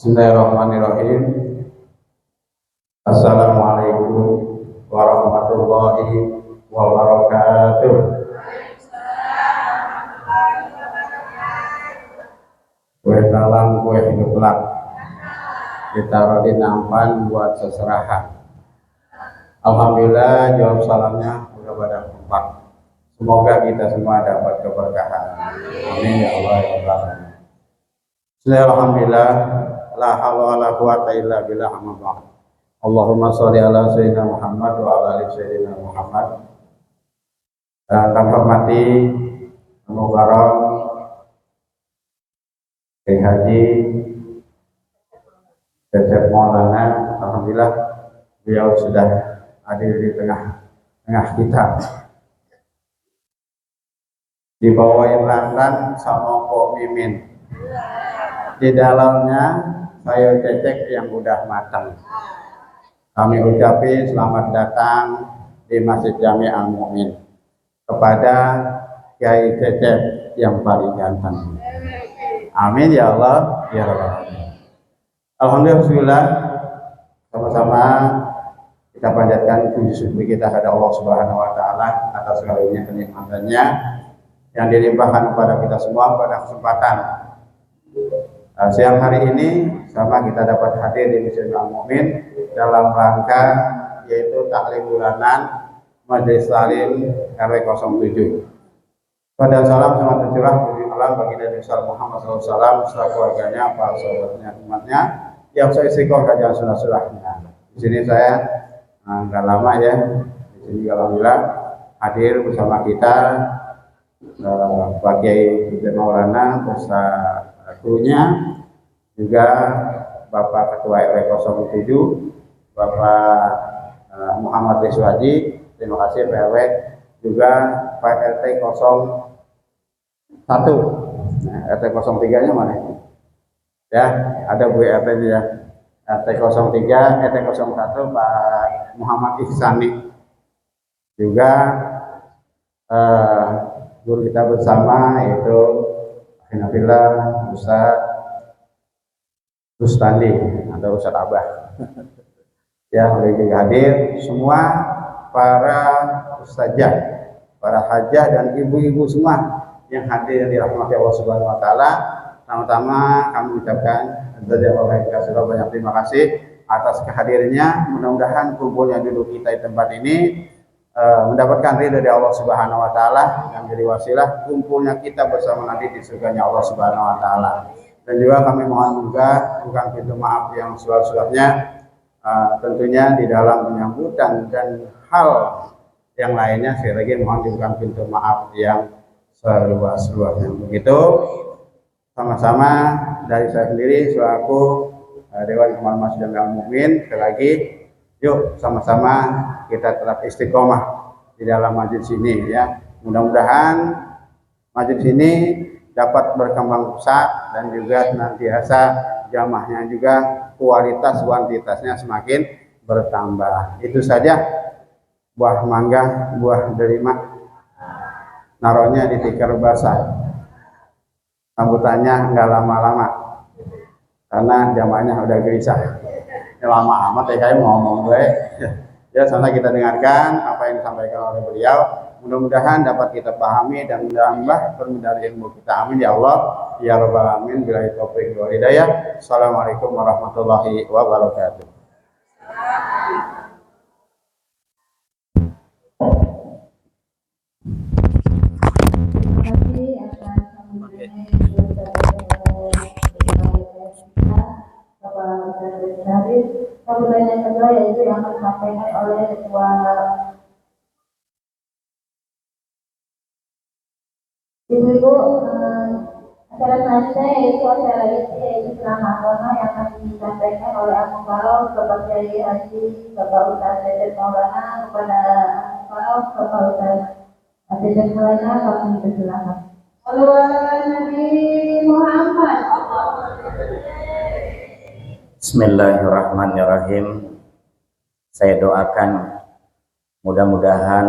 Bismillahirrahmanirrahim. Assalamualaikum warahmatullahi wabarakatuh. Kue talam, kue hidup lak. Ditaruh di nampan buat seserahan. Alhamdulillah, jawab salamnya udah pada kompak. Semoga kita semua dapat keberkahan. Amin ya Allah ya Rabbal. Alhamdulillah, la haula wala quwata illa billah. Allahumma sholli ala sayyidina Muhammad wa ala ali sayyidina Muhammad. Dan kami hormati Mukarram Kiai Haji Cecep Maulana. Alhamdulillah beliau sudah hadir di tengah kita. Dibawain rantan sama Pok Mimin. Di dalamnya sayur cecek yang udah matang. Kami ucapin selamat datang di Masjid Jami Al-Mu'min kepada Kiai Cecep yang paling ganteng. Amin ya Allah ya Rabbal. Alhamdulillah, sama-sama kita panjatkan puji syukur kita kepada Allah Subhanahu wa taala atas segala kenikmatannya yang dilimpahkan kepada kita semua pada kesempatan siang hari ini. Sama kita dapat hadir di Masjid Al-Mu'min dalam rangka yaitu taklim bulanan Majelis Taklim RW 07. Pada salam sama tercurah puji Allah bagi Nabi Muhammad SAW, setelah keluarganya, para sahabatnya, umatnya yang saya istiqomah kajian sunnah-sunnahnya. Di sini saya nggak lama ya. Di sini alhamdulillah hadir bersama kita Pak Kiai Maulana beserta gurunya, juga Bapak Ketua RW 07, Bapak Muhammad Rizwaji, terima kasih PRW, juga Pak RT 01. Nah, RT 03 nya mana? Ya, ada Bu RT ya. RT 03, RT 01 Pak Muhammad Ihsani. Juga guru kita bersama yaitu Alhamdulillah Ustaz Rustandi atau Ustaz Abah. Ya, boleh juga hadir semua para ustazah, para hajah dan ibu-ibu semua yang hadir yang dirahmati Allah Subhanahu wa taala. Pertama-tama kami ucapkan banyak terima kasih atas kehadirannya. Mudah-mudahan kumpulnya dulu kita di tempat ini mendapatkan ridho dari Allah Subhanahu wa taala yang menjadi wasilah kumpulnya kita bersama nanti di surganya Allah Subhanahu wa taala. Dan juga kami mohon juga bukan pintu maaf yang seluas-luasnya, tentunya di dalam penyambutan dan hal yang lainnya sekali lagi mohon dibuka pintu maaf yang seluas-luasnya. Begitu sama-sama dari saya sendiri selaku Dewan Keamanan Masjid Jami Al-Mu'min, sekali lagi yuk sama-sama kita tetap istiqomah di dalam majelis ini ya. Mudah-mudahan majelis ini dapat berkembang pesat dan juga senantiasa jamaahnya juga kualitas kuantitasnya semakin bertambah. Itu saja. Buah mangga, buah delima naronya di tikar basah. Sambutannya nggak lama-lama karena jamaahnya udah gelisah. Lama amat ya kayak ngomong gue. Ya, sana kita dengarkan apa yang disampaikan oleh beliau. Mudah-mudahan dapat kita pahami dan menambah permudah ilmu kita. Amin ya Allah ya Rabbal alamin. Billahi taufiq wal hidayah. Assalamualaikum warahmatullahi wabarakatuh. Kemudian yang kedua yaitu yang disampaikan oleh Ketua Ibu-ibu. Acara selanjutnya yaitu acara yaitu ceramah agama yang akan disampaikan oleh Abu Farol, Bapak Kiai Haji, Bapak Ustaz Cecep Maulana. Kepada Abu Farol, Bapak Ustaz Cecep Maulana, kami persilakan. Nabi Muhammad. Bismillahirrahmanirrahim. Saya doakan mudah-mudahan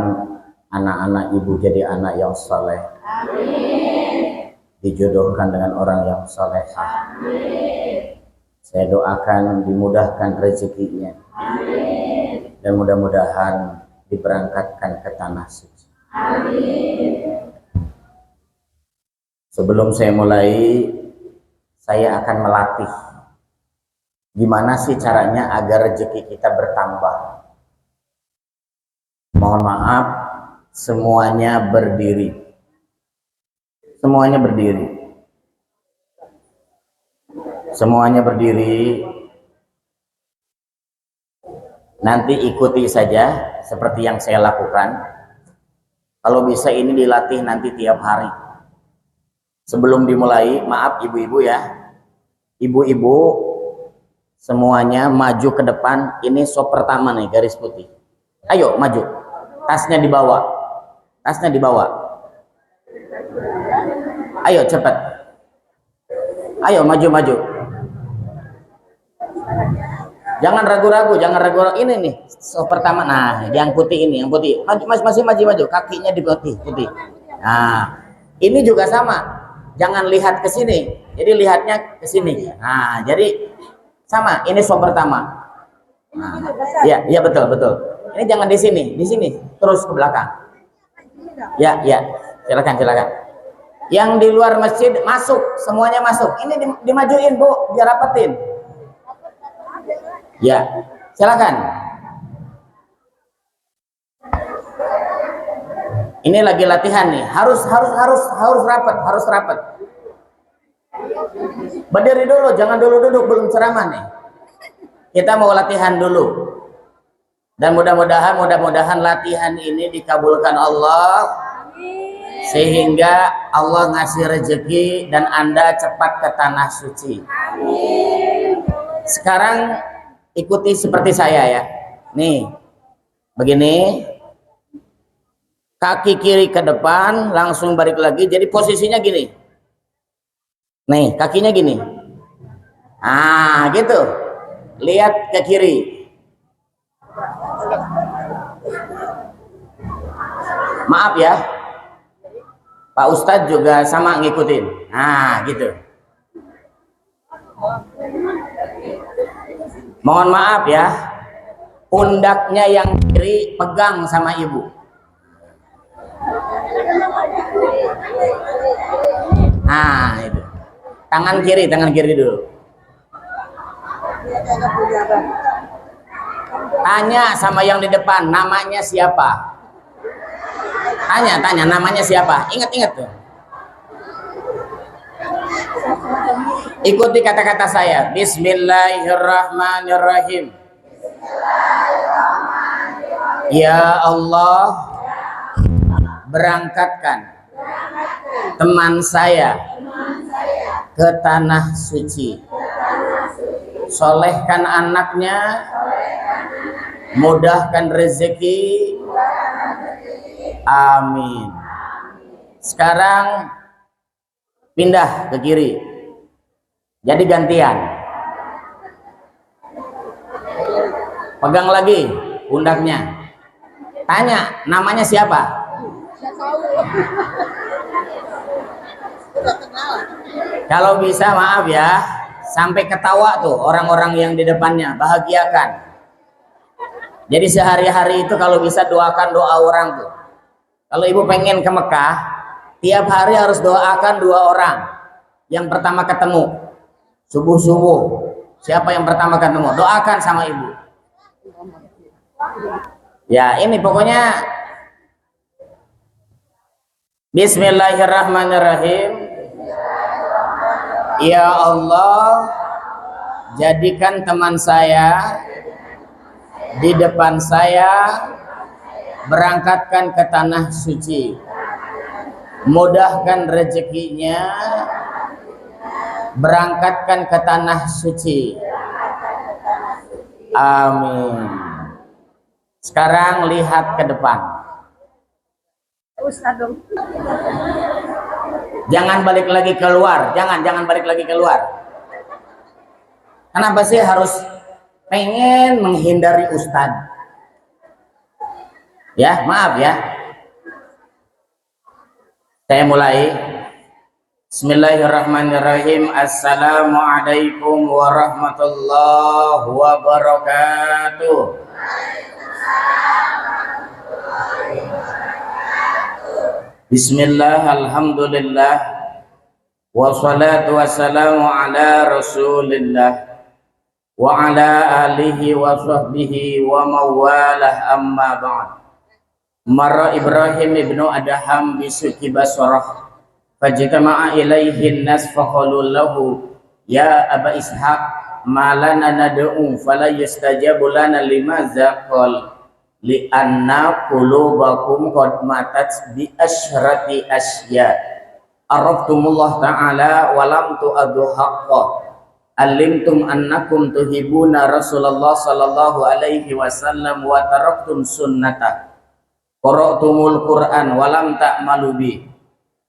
anak-anak ibu jadi anak yang saleh. Amin. Dijodohkan dengan orang yang salehah. Amin. Saya doakan dimudahkan rezekinya. Dan mudah-mudahan diberangkatkan ke tanah suci. Sebelum saya mulai, saya akan melatih gimana sih caranya agar rezeki kita bertambah. Mohon maaf, semuanya berdiri. Semuanya berdiri. Semuanya berdiri. Nanti ikuti saja seperti yang saya lakukan. Kalau bisa ini dilatih nanti tiap hari. Sebelum dimulai, maaf ibu-ibu ya. Ibu-ibu semuanya maju ke depan. Ini sop pertama nih, garis putih. Ayo maju. Tasnya dibawa. Tasnya dibawa. Ayo cepat. Ayo maju-maju. Jangan ragu-ragu, jangan ragu-ragu. Ini nih, sop pertama. Nah, yang putih ini, yang putih. Masih maju-maju. Kakinya di putih. Nah, ini juga sama. Jangan lihat ke sini. Jadi lihatnya ke sini. Nah, jadi sama. Ini sop pertama. Nah, iya betul. Ini jangan di sini, terus ke belakang. Ya, silakan. Yang di luar masjid masuk, semuanya masuk. Ini dimajuin Bu, biar rapetin. Ya, silakan. Ini lagi latihan nih, harus rapat. Berdiri dulu, jangan dulu duduk belum ceramah nih. Kita mau latihan dulu. Dan mudah-mudahan latihan ini dikabulkan Allah, sehingga Allah ngasih rezeki dan Anda cepat ke tanah suci. Sekarang ikuti seperti saya ya. Nih, begini. Kaki kiri ke depan, langsung balik lagi. Jadi posisinya gini. Nih, kakinya gini. Ah, gitu. Lihat ke kiri. Maaf ya, Pak Ustadz juga sama ngikutin. Nah, gitu. Mohon maaf ya, pundaknya yang kiri pegang sama ibu. Nah, itu. Tangan kiri dulu. Tanya sama yang di depan, namanya siapa? Tanya, namanya siapa? Ingat tuh. Ikuti kata-kata saya. Bismillahirrahmanirrahim. Ya Allah, berangkatkan teman saya ke tanah suci. Solehkan anaknya, mudahkan rezeki. Amin. Sekarang pindah ke kiri. Jadi gantian. Pegang lagi pundaknya. Tanya, namanya siapa? Kalau bisa maaf ya, sampai ketawa tuh orang-orang yang di depannya, bahagiakan. Jadi sehari-hari itu kalau bisa doakan doa orang tuh. Kalau ibu pengen ke Mekah, tiap hari harus doakan 2 orang. Yang pertama ketemu, subuh-subuh. Siapa yang pertama ketemu? Doakan sama ibu. Ya, ini pokoknya Bismillahirrahmanirrahim. Ya Allah, jadikan teman saya di depan saya, berangkatkan ke tanah suci. Mudahkan rezekinya, berangkatkan ke tanah suci. Amin. Sekarang lihat ke depan. Jangan balik lagi keluar. Jangan balik lagi keluar. Kenapa sih harus pengen menghindari Ustadz? Ya, maaf ya. Saya mulai. Bismillahirrahmanirrahim. Assalamualaikum warahmatullahi wabarakatuh. Bismillah, alhamdulillah, wassalatu wassalamu ala rasulillah wa ala alihi wa sahbihi wa mawalah, amma ba'd. Marra Ibrahim ibnu Adham bisuki Basrah fajtama'a ilaihi nas faqalu lahu ya Aba Ishaq ma lana nad'u fala yustajabu lana limadza qala li anna qulubakum qad matat bi asyrati asya araftumullah ta'ala wa lam tu'adhu haqqa alimtum annakum tuhibuna Rasulullah sallallahu alaihi wasallam wa taraktum sunnata qara'tumul Qur'an wa lam ta'malu bi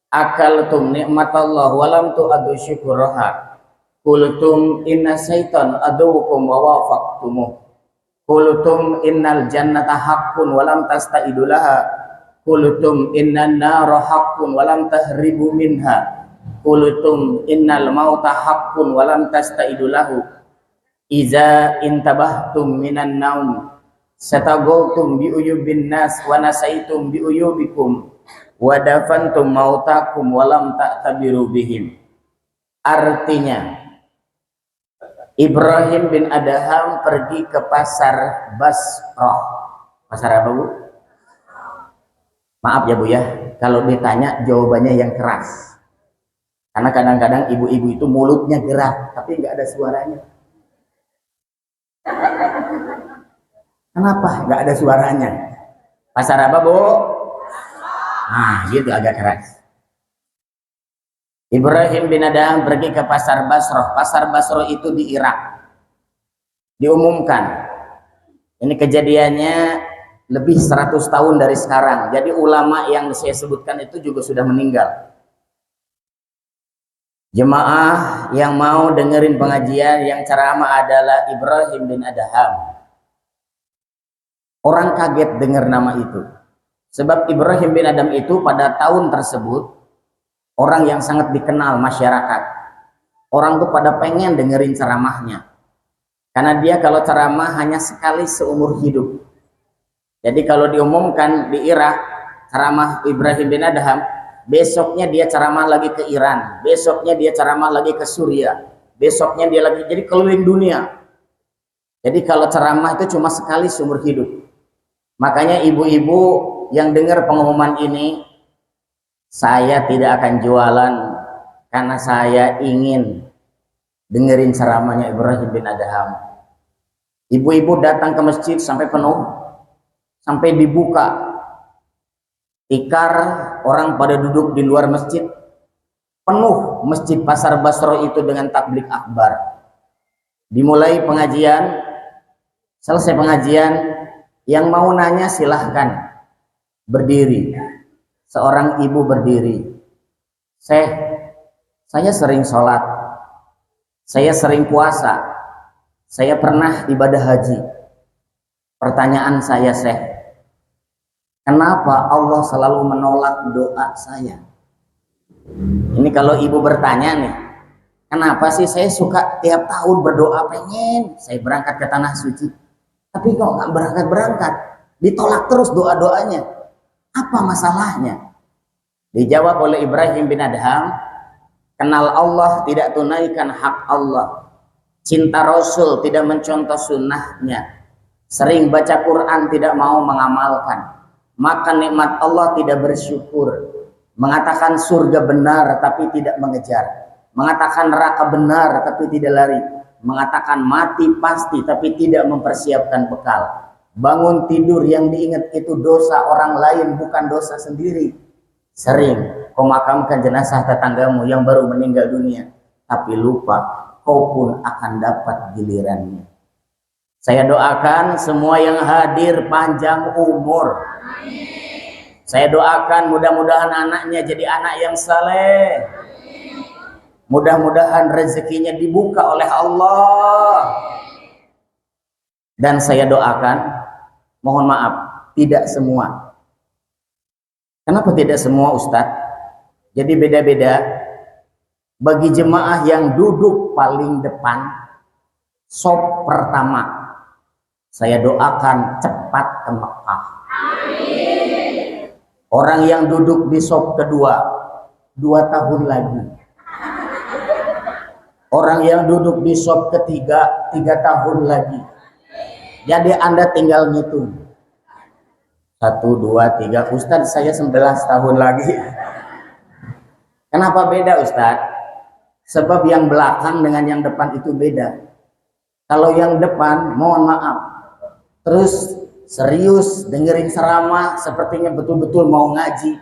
akaltum nikmatallah wa lam tu'adhu syukraha qultum inna syaitan aduwwukum wa wafaqtumuh qultum innal jannata haqqun wa lam tasta'idu laha qultum innan nara haqqun wa lam tahribu minha qultum innal mauta haqqun wa lam tasta'idu lahu iza intabahtum minan naum satagoltum bi uyubin nas wa nasaitum bi uyubikum wa dafantum mautakum wa lam ta'tabiru bihim. Artinya, Ibrahim bin Adham pergi ke pasar Basrah. Pasar apa, Bu? Maaf ya, Bu ya, kalau ditanya jawabannya yang keras. Karena kadang-kadang ibu-ibu itu mulutnya gerak tapi nggak ada suaranya. Kenapa nggak ada suaranya? Pasar apa, Bu? Nah, gitu agak keras. Ibrahim bin Adham pergi ke pasar Basrah. Pasar Basrah itu di Irak. Diumumkan. Ini kejadiannya lebih 100 tahun dari sekarang. Jadi ulama yang saya sebutkan itu juga sudah meninggal. Jemaah yang mau dengerin pengajian yang ceramah adalah Ibrahim bin Adham. Orang kaget dengar nama itu. Sebab Ibrahim bin Adham itu pada tahun tersebut orang yang sangat dikenal masyarakat. Orang tuh pada pengen dengerin ceramahnya. Karena dia kalau ceramah hanya sekali seumur hidup. Jadi kalau diumumkan di Irak ceramah Ibrahim bin Adham, besoknya dia ceramah lagi ke Iran, besoknya dia ceramah lagi ke Suriah, besoknya dia lagi, jadi keliling dunia. Jadi kalau ceramah itu cuma sekali seumur hidup. Makanya ibu-ibu yang dengar pengumuman ini, saya tidak akan jualan karena saya ingin dengerin ceramahnya Ibrahim bin Adham. Ibu-ibu datang ke masjid sampai penuh, sampai dibuka tikar, orang pada duduk di luar masjid, penuh masjid pasar Basrah itu dengan tablik akbar. Dimulai pengajian, selesai pengajian, yang mau nanya silahkan berdiri. Seorang ibu berdiri. Saya sering sholat, saya sering puasa, saya pernah ibadah haji. Pertanyaan saya, kenapa Allah selalu menolak doa saya? Ini kalau ibu bertanya nih, kenapa sih saya suka tiap tahun berdoa pengen saya berangkat ke tanah suci, tapi kok nggak berangkat-berangkat, ditolak terus doa-doanya, apa masalahnya? Dijawab oleh Ibrahim bin Adham, kenal Allah tidak tunaikan hak Allah, cinta Rasul tidak mencontoh sunnahnya, sering baca Quran tidak mau mengamalkan, makan nikmat Allah tidak bersyukur, mengatakan surga benar tapi tidak mengejar, mengatakan neraka benar tapi tidak lari, mengatakan mati pasti tapi tidak mempersiapkan bekal, bangun tidur yang diingat itu dosa orang lain bukan dosa sendiri, sering kau makamkan jenazah tetanggamu yang baru meninggal dunia tapi lupa kau pun akan dapat gilirannya. Saya doakan semua yang hadir panjang umur. Saya doakan mudah-mudahan anaknya jadi anak yang saleh. Mudah-mudahan rezekinya dibuka oleh Allah. Dan saya doakan, mohon maaf, tidak semua. Kenapa tidak semua, Ustadz? Jadi beda-beda. bagi jemaah yang duduk paling depan, sop pertama, saya doakan cepat ke Mekah. Orang yang duduk di sop kedua, 2 tahun lagi. Orang yang duduk di sop ketiga, 3 tahun lagi. Jadi Anda tinggal ngitung. 1, 2, 3. Ustadz, saya 11 tahun lagi. Kenapa beda, Ustadz? Sebab yang belakang dengan yang depan itu beda. Kalau yang depan, mohon maaf, terus serius dengerin ceramah, sepertinya betul-betul mau ngaji,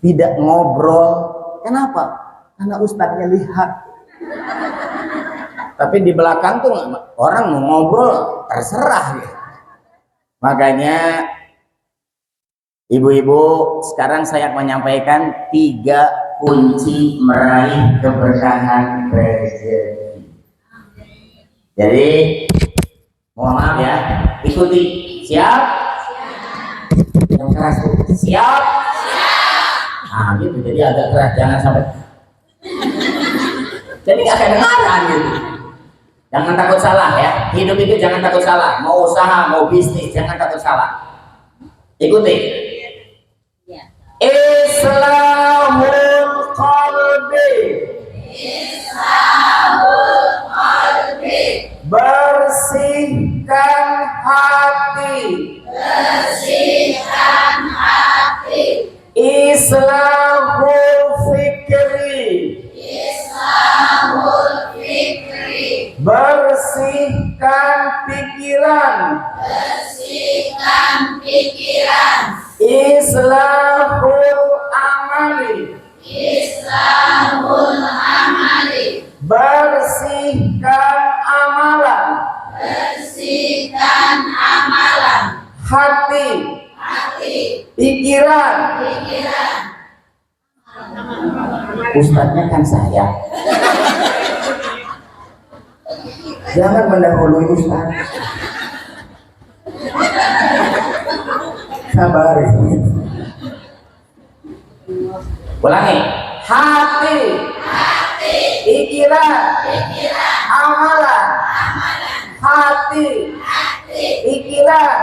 tidak ngobrol. Kenapa? Karena ustadznya lihat. Tapi di belakang tuh orang mau ngobrol terserah ya. Makanya ibu-ibu, sekarang saya menyampaikan 3 kunci meraih keberkahan rezeki. Jadi mohon maaf ya, ikuti. Siap? Yang keras tuh. Siap? Nah gitu, jadi agak keras, jangan sampai jadi nggak kedengaran gitu. Jangan takut salah ya, hidup itu jangan takut salah. Mau usaha, mau bisnis, jangan takut salah. Ikuti. Islamul qalbi, bersihkan hati, Islahul fikri, bersihkan pikiran, Islahul amali, bersihkan amalan, hati, pikiran. Ustadznya kan saya. Jangan mendahului Ustadz. Sabar. Ulangi. Hati, pikiran, amalan, hati, pikiran,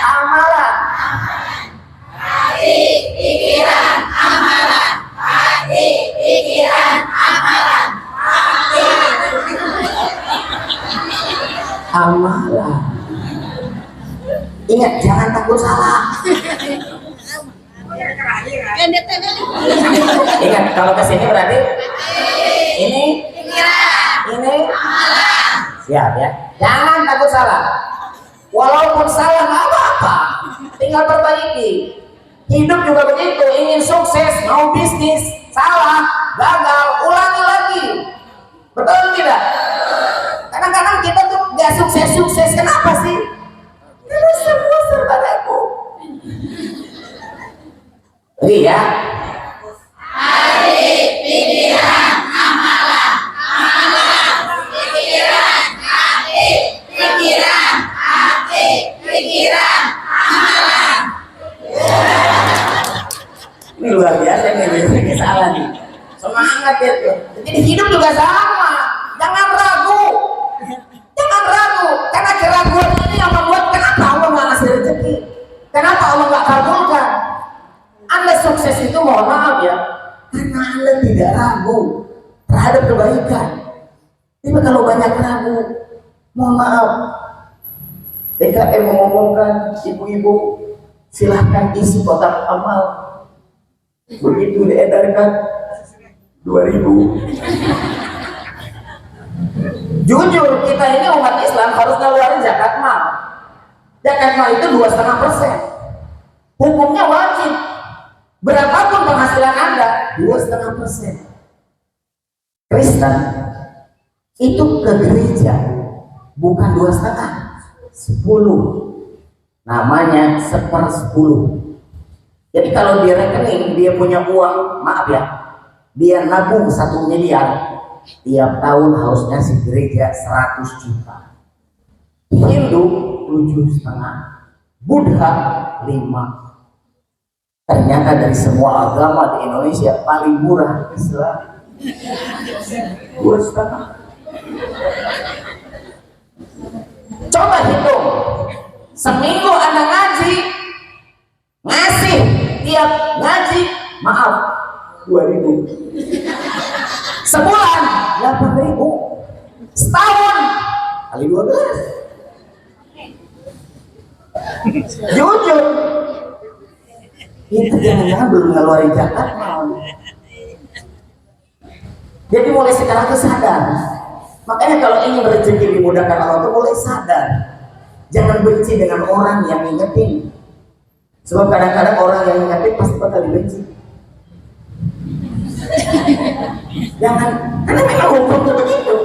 amalan, amalan. Ingat, jangan takut salah. Ingat, kalau kesini berarti ini siap ya. Jangan takut salah. Walaupun salah nggak apa-apa, tinggal perbaiki. Hidup juga begitu. Ingin sukses, mau bisnis, salah, gagal, ulangi lagi. Betul tidak? Kadang-kadang kita tuh nggak sukses. Kenapa sih? Karena semua serba aku. Iya. Ini luar biasa ini salah nih. Semangat itu. Jadi hidup juga sama. Jangan ragu. Karena keraguan ini yang membuat kenapa Allah nggak ngasih rezeki. Kenapa Allah nggak kabulkan. Anda sukses itu mohon maaf ya, karena Anda tidak ragu terhadap kebaikan. Tapi kalau banyak ragu, mohon maaf, TKM mengumumkan ibu-ibu silahkan isi kotak amal. Begitu diedarkan 2000. Jujur, kita ini umat Islam harus ngeluarin zakat mal. Zakat mal itu 2,5%. Hukumnya wajib. Berapapun penghasilan Anda, 2,5%. Kristen itu ke gereja bukan 2,5, 10. Namanya 1/10. Jadi kalau dia rekening, dia punya uang, maaf ya, dia nabung 1 miliar, tiap tahun harus ngasih gereja 100 juta. Hindu 7,5, Buddha 5. Ternyata dari semua agama di Indonesia paling murah Islam. 2,5. Coba hitung, seminggu Anda ngaji, ngasih tiap ngaji, maaf, 2.000. Sebulan 8.000. Setahun kali 12. Jujur, kita jangan belum ngeluarin zakat mau. Jadi mulai sekarang tuh sadar. Makanya kalau ingin rezeki dimudahkan Allah tuh mulai sadar. Jangan benci dengan orang yang ngingetin. Sebab kadang-kadang orang yang ngingetin pasti bakal dibenci. Jangan, karena memang hukum itu begitu.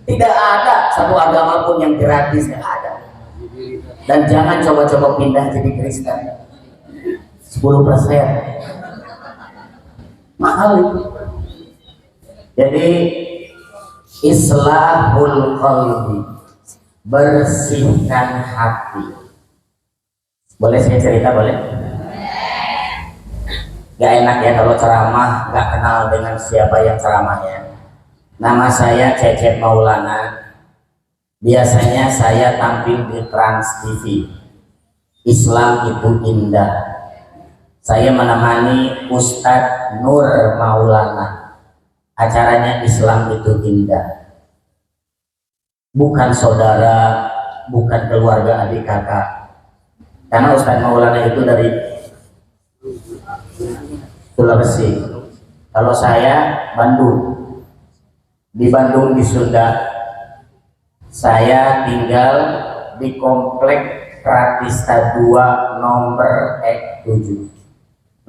Tidak ada satu agama pun yang gratis, nggak ada. Dan jangan coba-coba pindah jadi Kristen. 10% mahal itu. Jadi islahul qalbi, bersihkan hati. Boleh saya cerita, boleh? Gak enak ya kalau ceramah gak kenal dengan siapa yang ceramahnya. Nama saya Cecep Maulana. Biasanya saya tampil di Trans TV. Islam itu indah. Saya menemani Ustadz Nur Maulana. Acaranya Islam itu indah. Bukan saudara, bukan keluarga adik kakak. Karena Ustadz Maulana itu dari Sulawesi. Kalau saya Bandung. Di Bandung di Sunda. Saya tinggal di Komplek Pratista 2 nomor 7.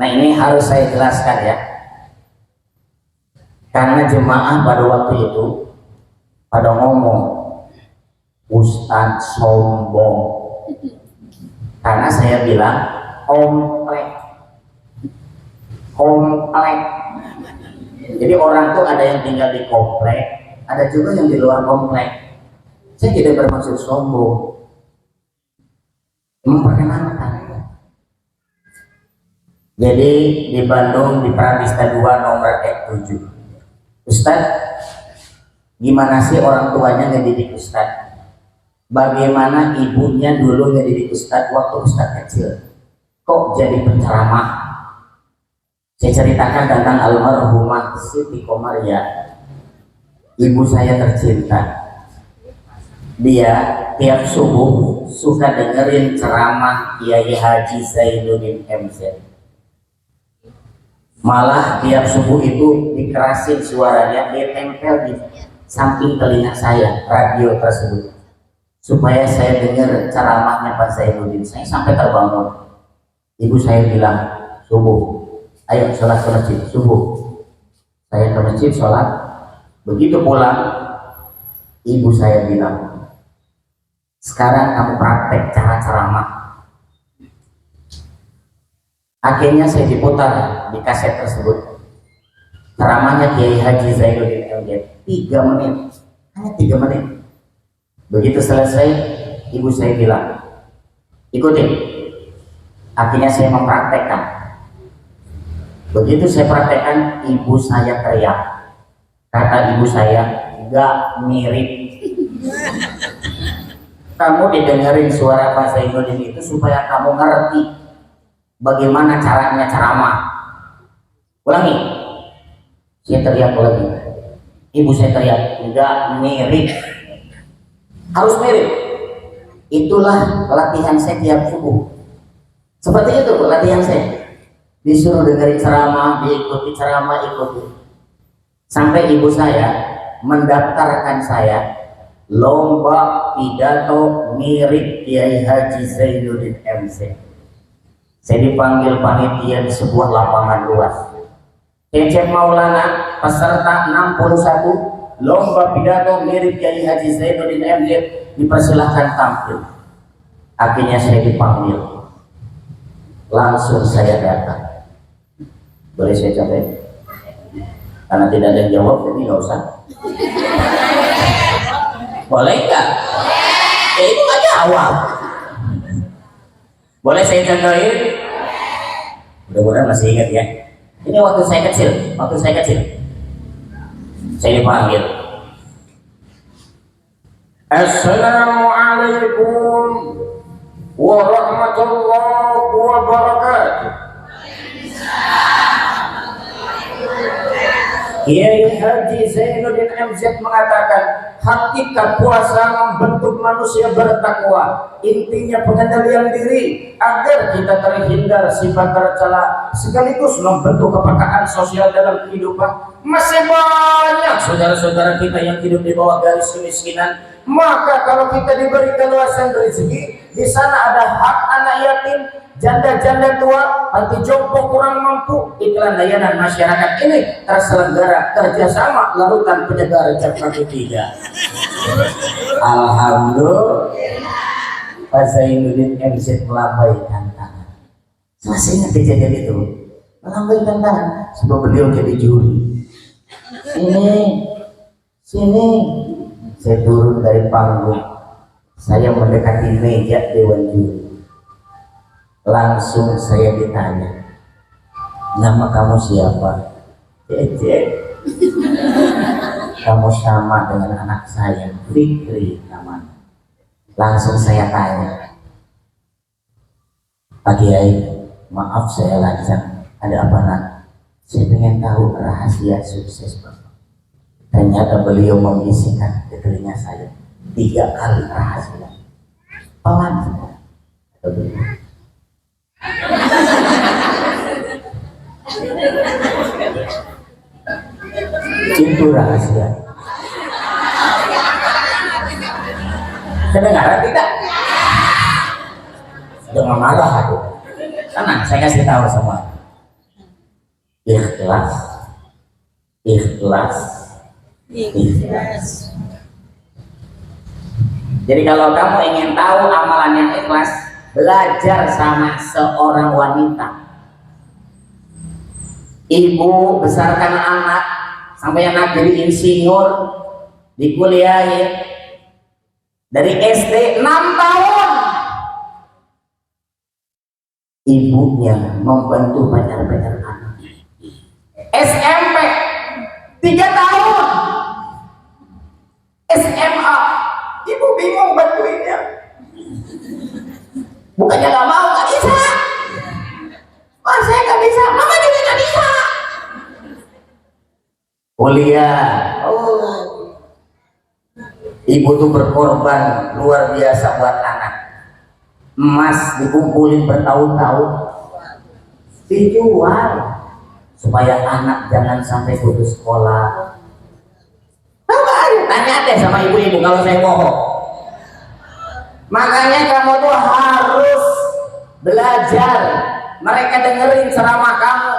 Nah ini harus saya jelaskan ya. Karena jemaah pada waktu itu pada ngomong Ustadz sombong. Karena saya bilang komplek. Jadi orang tuh ada yang tinggal di komplek, ada juga yang di luar komplek. Saya tidak bermaksud sombong, memperkenalkan. Jadi di Bandung di Pratista 2 nomor 7. Ustadz, gimana sih orang tuanya ngedidik Ustadz? Bagaimana ibunya dulu ngedidik Ustadz waktu Ustadz kecil? Kok jadi penceramah? Saya ceritakan tentang almarhumah Siti Komaria, ibu saya tercinta. Dia tiap subuh suka dengerin ceramah Kiai Haji Zainuddin MC. Malah tiap subuh itu dikerasin suaranya, ditempel di samping telinga saya radio tersebut supaya saya dengar ceramahnya Pak Zainuddin. Saya sampai terbangun. Ibu saya bilang, subuh, ayo sholat ke masjid, subuh. Saya ke masjid sholat. Begitu pulang, ibu saya bilang, sekarang kamu praktek cara ceramah. Akhirnya saya diputar di kaset tersebut ceramahnya Kiai Haji Zainuddin MZ 3 menit, hanya 3 menit. Begitu selesai, ibu saya bilang, ikutin. Akhirnya saya mempraktekkan. Begitu saya praktekkan, ibu saya teriak. Kata ibu saya, gak mirip. Kamu didengerin suara Pak Zainuddin itu supaya kamu ngerti bagaimana caranya ceramah. Ulangi. Saya teriak lagi. Ibu saya teriak, enggak mirip. Harus mirip. Itulah latihan saya tiap subuh. Seperti itu latihan saya. Disuruh dengerin ceramah, diikuti ceramah, ikuti. Sampai ibu saya mendaftarkan saya lomba pidato mirip Kiai Haji Zainuddin MC. Saya dipanggil panitia di sebuah lapangan luas. Cecep Maulana peserta 61 lomba pidato mirip Kiai Haji Zainuddin MC dipersilahkan tampil. Akhirnya saya dipanggil. Langsung saya datang. Boleh saya coba? Karena tidak ada yang jawab, jadi nggak usah. Boleh nggak? Ya itu nggak jawab. Boleh saya contohin? Mudah-mudahan masih ingat ya. Ini waktu saya kecil, saya dipanggil. Assalamualaikum warahmatullahi wabarakatuh. Kiai Haji Zainuddin MZ mengatakan, hakikat puasa membentuk manusia bertakwa, intinya pengendalian diri agar kita terhindar sifat tercela, sekaligus membentuk kepekaan sosial dalam kehidupan. Masih banyak saudara-saudara kita yang hidup di bawah garis kemiskinan, maka kalau kita diberi keluasan rezeki, di sana ada hak anak yatim, janda-janda tua, panti jompo kurang mampu. Iklan layanan masyarakat ini terselenggara kerjasama Larutan Penyegar Jakarta 3. Alhamdulillah, Pak Zainuddin MZ melambaikan tangan. Masih ingat kejadian itu? Melambaikan tangan sebelum beliau jadi juri. Sini, saya turun dari panggung, saya mendekati meja dewan juri. Langsung saya ditanya, nama kamu siapa? Cecek. Kamu sama dengan anak saya, Fikri namanya. Langsung saya tanya, Pak Kiai, maaf saya lancang, ada apa nak? Saya ingin tahu rahasia sukses Bapak. Ternyata beliau membisikkan ke telinga saya 3 kali rahasia. Pelan saja. Itu rahasia. Kedengaran tidak? Jangan marah aku. Tenang, saya kasih tahu semua. Ikhlas, ikhlas, ikhlas. Jadi kalau kamu ingin tahu amalan yang ikhlas, belajar sama seorang wanita. Ibu besarkan anak sampai anak jadi insinyur, dikuliahin dari SD 6 tahun. Ibunya membantu pacar-pacar anak. SMP 3 tahun. SMA ibu bingung bantuinnya. Bukannya gak mau, gak bisa. Oh, saya gak bisa, mama juga gak bisa. Kuliah, ibu tuh berkorban luar biasa buat anak. Emas dikumpulin bertahun-tahun, dijual supaya anak jangan sampai putus sekolah. Tanya deh sama ibu-ibu kalau saya bohong. Makanya kamu tuh harus belajar. Mereka dengerin ceramah kamu,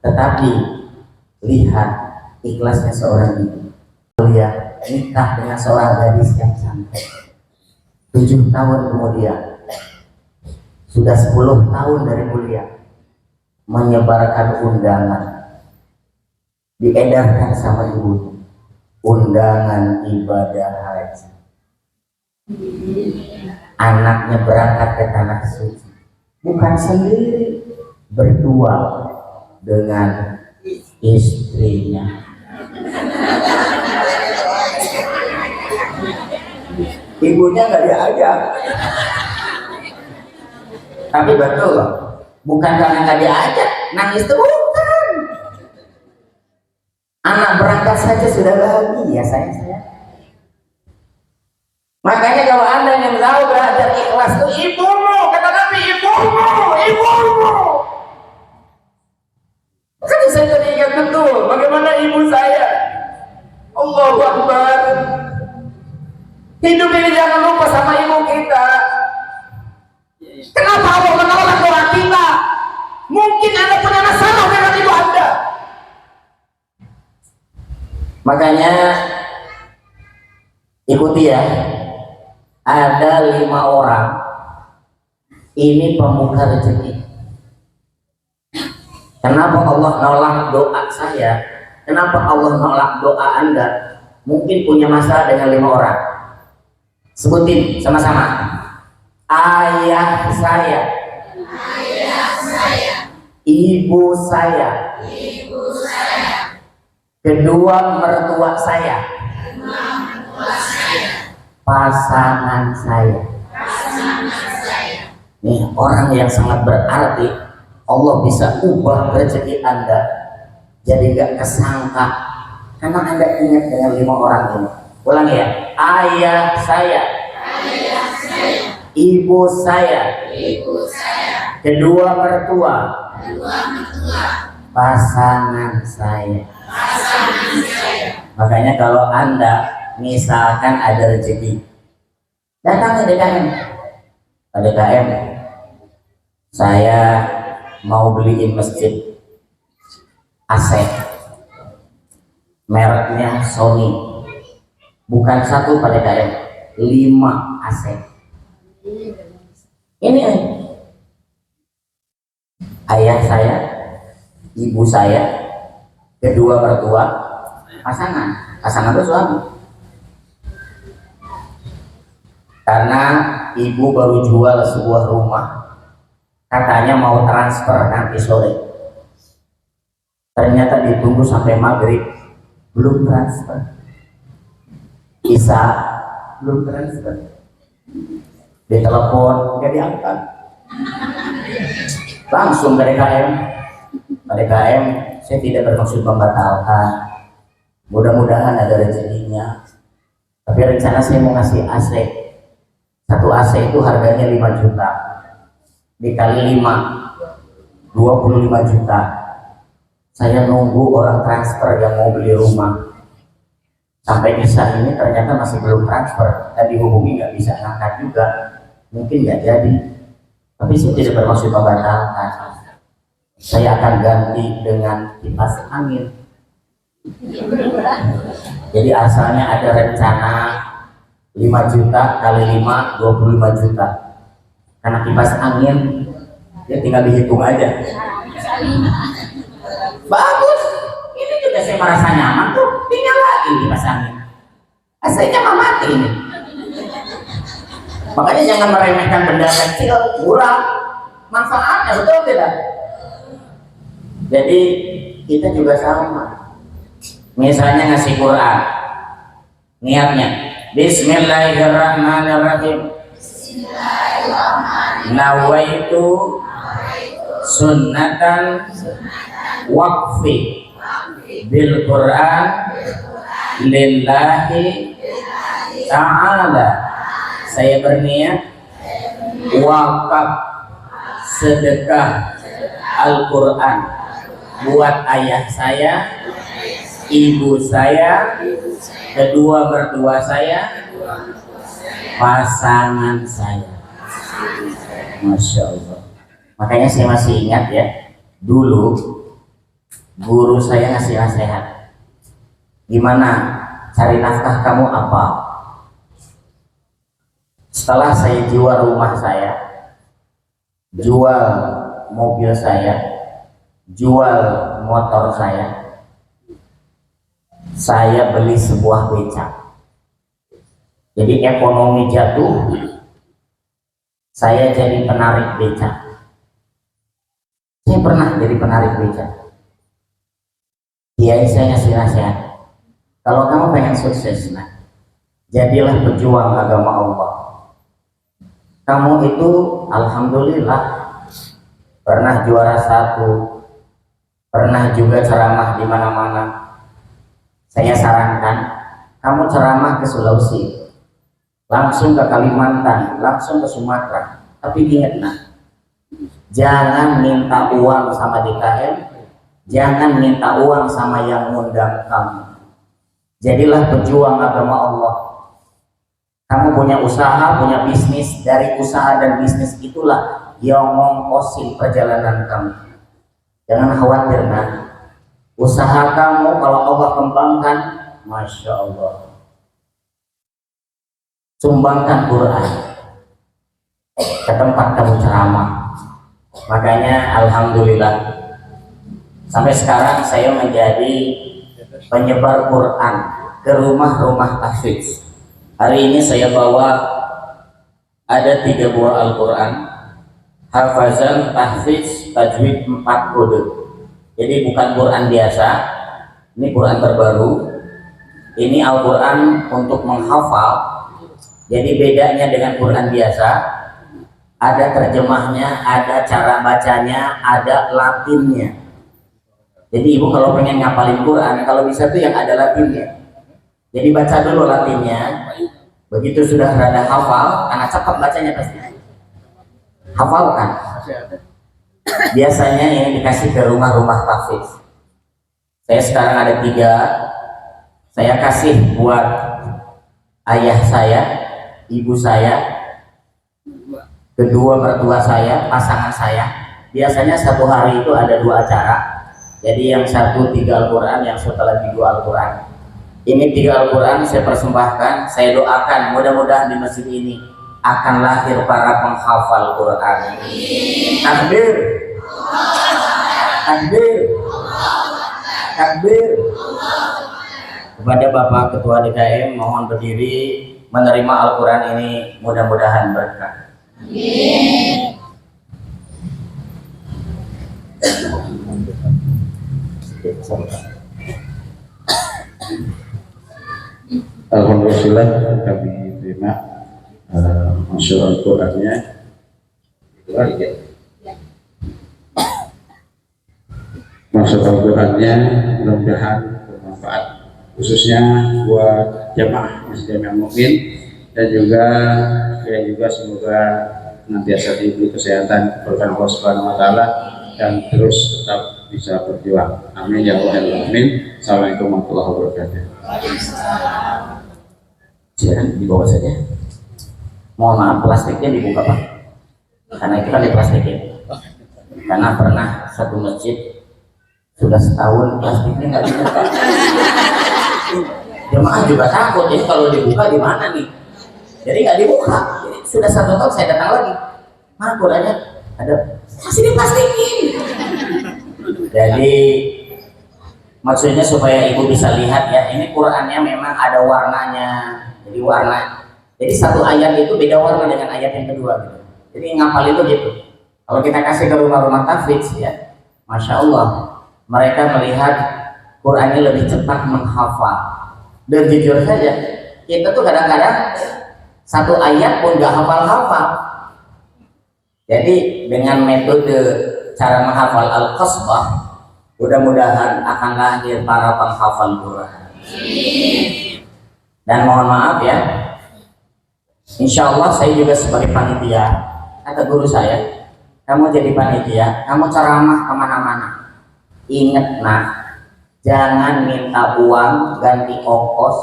tetapi lihat ikhlasnya seorang ibu. Kuliah, nikah dengan seorang gadis yang cantik. 7 tahun kemudian, sudah 10 tahun dari kuliah, menyebarkan undangan, diedarkan sama ibunya, undangan ibadah haji. Anaknya berangkat ke tanah suci, bukan sendiri, berdua dengan istrinya. Ibunya nggak diajak. Tapi betul, bukan karena nggak diajak, nangis itu bukan. Anak berangkat saja sudah bahagia saya. Makanya kalau anda yang tahu belajar ikhlas itu ibumu, kata Nabi, ibumu. Makanya saya teringat betul bagaimana ibu saya. Allahu Akbar. Hidup ini jangan lupa sama ibu kita. Kenapa Allah menolak doa kita? Mungkin anda punya masalah dengan ibu anda. Makanya ikuti ya. Ada 5 orang. Ini pemuka rezeki. Kenapa Allah nolak doa saya? Kenapa Allah nolak doa anda? Mungkin punya masalah dengan 5 orang. Sebutin sama-sama. Ayah saya. ibu saya, kedua mertua saya, pasangan saya. Nih orang yang sangat berarti. Allah bisa ubah rezeki Anda jadi gak kesangka karena Anda ingat dengan 5 orang ini. Ulang ya, ayah saya, ibu saya, kedua mertua, pasangan saya. Makanya kalau Anda misalkan ada rezeki, datang ke DKM. Pak DKM, saya mau beliin masjid AC, mereknya Sony, bukan 1 Pak DKM, 5 AC. Ini ayah saya, ibu saya, kedua mertua, pasangan itu suami. Karena ibu baru jual sebuah rumah, katanya mau transfer nanti sore. Ternyata ditunggu sampai maghrib belum transfer. Isya belum transfer. Ditelepon nggak diangkat. Langsung dari KM. Dari KM, saya tidak bermaksud membatalkan. Mudah-mudahan ada rezekinya. Tapi rencana saya mau ngasih AC. 1 AC itu harganya 5 juta. Dikali 5, 25 juta. Saya nunggu orang transfer yang mau beli rumah. Sampai di saat ini ternyata masih belum transfer. Dan dihubungi nggak bisa ngangkat juga. Mungkin nggak jadi. Tapi saya tidak bermaksud membatalkan. Saya akan ganti dengan kipas angin. Jadi asalnya ada rencana 5 juta kali 5, 25 juta. Karena kipas angin ya tinggal dihitung aja. Bagus, ini juga saya merasa nyaman tuh. Tinggal lagi kipas angin. Asalnya mah mati ini. Makanya jangan meremehkan benda kecil, murah, manfaatnya, betul tidak? Jadi kita juga sama. Misalnya ngasih Quran, niatnya Bismillahirrahmanirrahim. Nawaitu sunnatan waqfi bil Quran lillahi ta'ala. Saya berniat wakaf sedekah Al-Quran buat ayah saya, ibu saya, kedua mertua saya, pasangan saya. Masya Allah. Makanya saya masih ingat ya, dulu guru saya ngasih nasihat, gimana cari nafkah kamu apa? Setelah saya jual rumah saya, jual mobil saya, jual motor saya beli sebuah becak. Jadi ekonomi jatuh, saya jadi penarik becak. Saya pernah jadi penarik becak. Kiai saya ngasih nasihat, kalau kamu pengen sukses, nah, jadilah pejuang agama Allah. Kamu itu alhamdulillah pernah juara 1, pernah juga ceramah di mana-mana. Saya sarankan kamu ceramah ke Sulawesi, langsung ke Kalimantan, langsung ke Sumatera. Tapi ingat nah, jangan minta uang sama DKM, jangan minta uang sama yang ngundang kamu. Jadilah pejuang agama Allah. Kamu punya usaha, punya bisnis, dari usaha dan bisnis itulah yang ngongkosin perjalanan kamu. Jangan khawatir nah, usaha kamu kalau Allah kembangkan, Masya Allah. Sumbangkan Quran ke tempat kamu ceramah. Makanya alhamdulillah sampai sekarang saya menjadi penyebar Quran ke rumah-rumah tahfidz. Hari ini saya bawa ada 3 buah Al-Quran, hafazan, tahfidz, tajwid 4 kode. Jadi bukan Quran biasa, ini Quran terbaru. Ini Al-Quran untuk menghafal. Jadi bedanya dengan Quran biasa, ada terjemahnya, ada cara bacanya, ada latinnya. Jadi ibu kalau pengen ngapalin Quran, kalau bisa tuh yang ada latinnya. Jadi baca dulu latinnya, begitu sudah rada hafal, anak cepat bacanya pasti. Hafal kan? Biasanya ini dikasih ke rumah-rumah tahfiz. Saya sekarang ada 3, saya kasih buat ayah saya, ibu saya, kedua mertua saya, pasangan saya. Biasanya satu hari itu ada 2 acara. Jadi yang satu 3 Al-Quran, yang satu lagi 2 Al-Quran. Ini 3 Al-Quran saya persembahkan, saya doakan mudah-mudahan di masjid ini akan lahir para penghafal Quran. Takbir, takbir, takbir. Kepada Bapak Ketua DKM mohon berdiri menerima Al-Quran ini, mudah-mudahan berkah. Alhamdulillah kami terima masyur Al-Qurannya. Maksud Al-Qurannya mudah-mudahan bermanfaat, khususnya buat jamaah Masjid Jami' Mukmin, dan juga semoga senantiasa diberi kesehatan berkat Allah Subhanahu wa taala dan terus tetap bisa berjuang. Amin ya rabbal alamin. Assalamualaikum warahmatullahi wabarakatuh. Silakan dibawa saja. Mohon maaf plastiknya dibuka Pak, karena itu kan diplastikin. Karena pernah satu masjid sudah setahun plastiknya nggak dibuka. Jemaah juga takut, jadi kalau dibuka gimana nih? Jadi nggak dibuka. Jadi sudah 1 tahun saya datang lagi. Mana Qurannya? Ada, masih diplastikin. Jadi maksudnya supaya ibu bisa lihat ya, ini Qurannya memang ada warnanya. Jadi warna, jadi satu ayat itu beda warna dengan ayat yang kedua gitu. Jadi ngapal itu gitu. Kalau kita kasih ke rumah-rumah tahfiz ya, masya Allah, mereka melihat Qurannya lebih cepat menghafal. Dan jujur saja, kita tuh kadang-kadang satu ayat pun gak hafal-hafal. Jadi dengan metode cara menghafal Al-Qasbah, mudah-mudahan akan lahir para penghafal Quran. Dan mohon maaf ya, insya Allah saya juga sebagai panitia, kata guru saya, kamu jadi panitia, kamu ceramah kemana-mana, ingat nak, jangan minta uang ganti ongkos,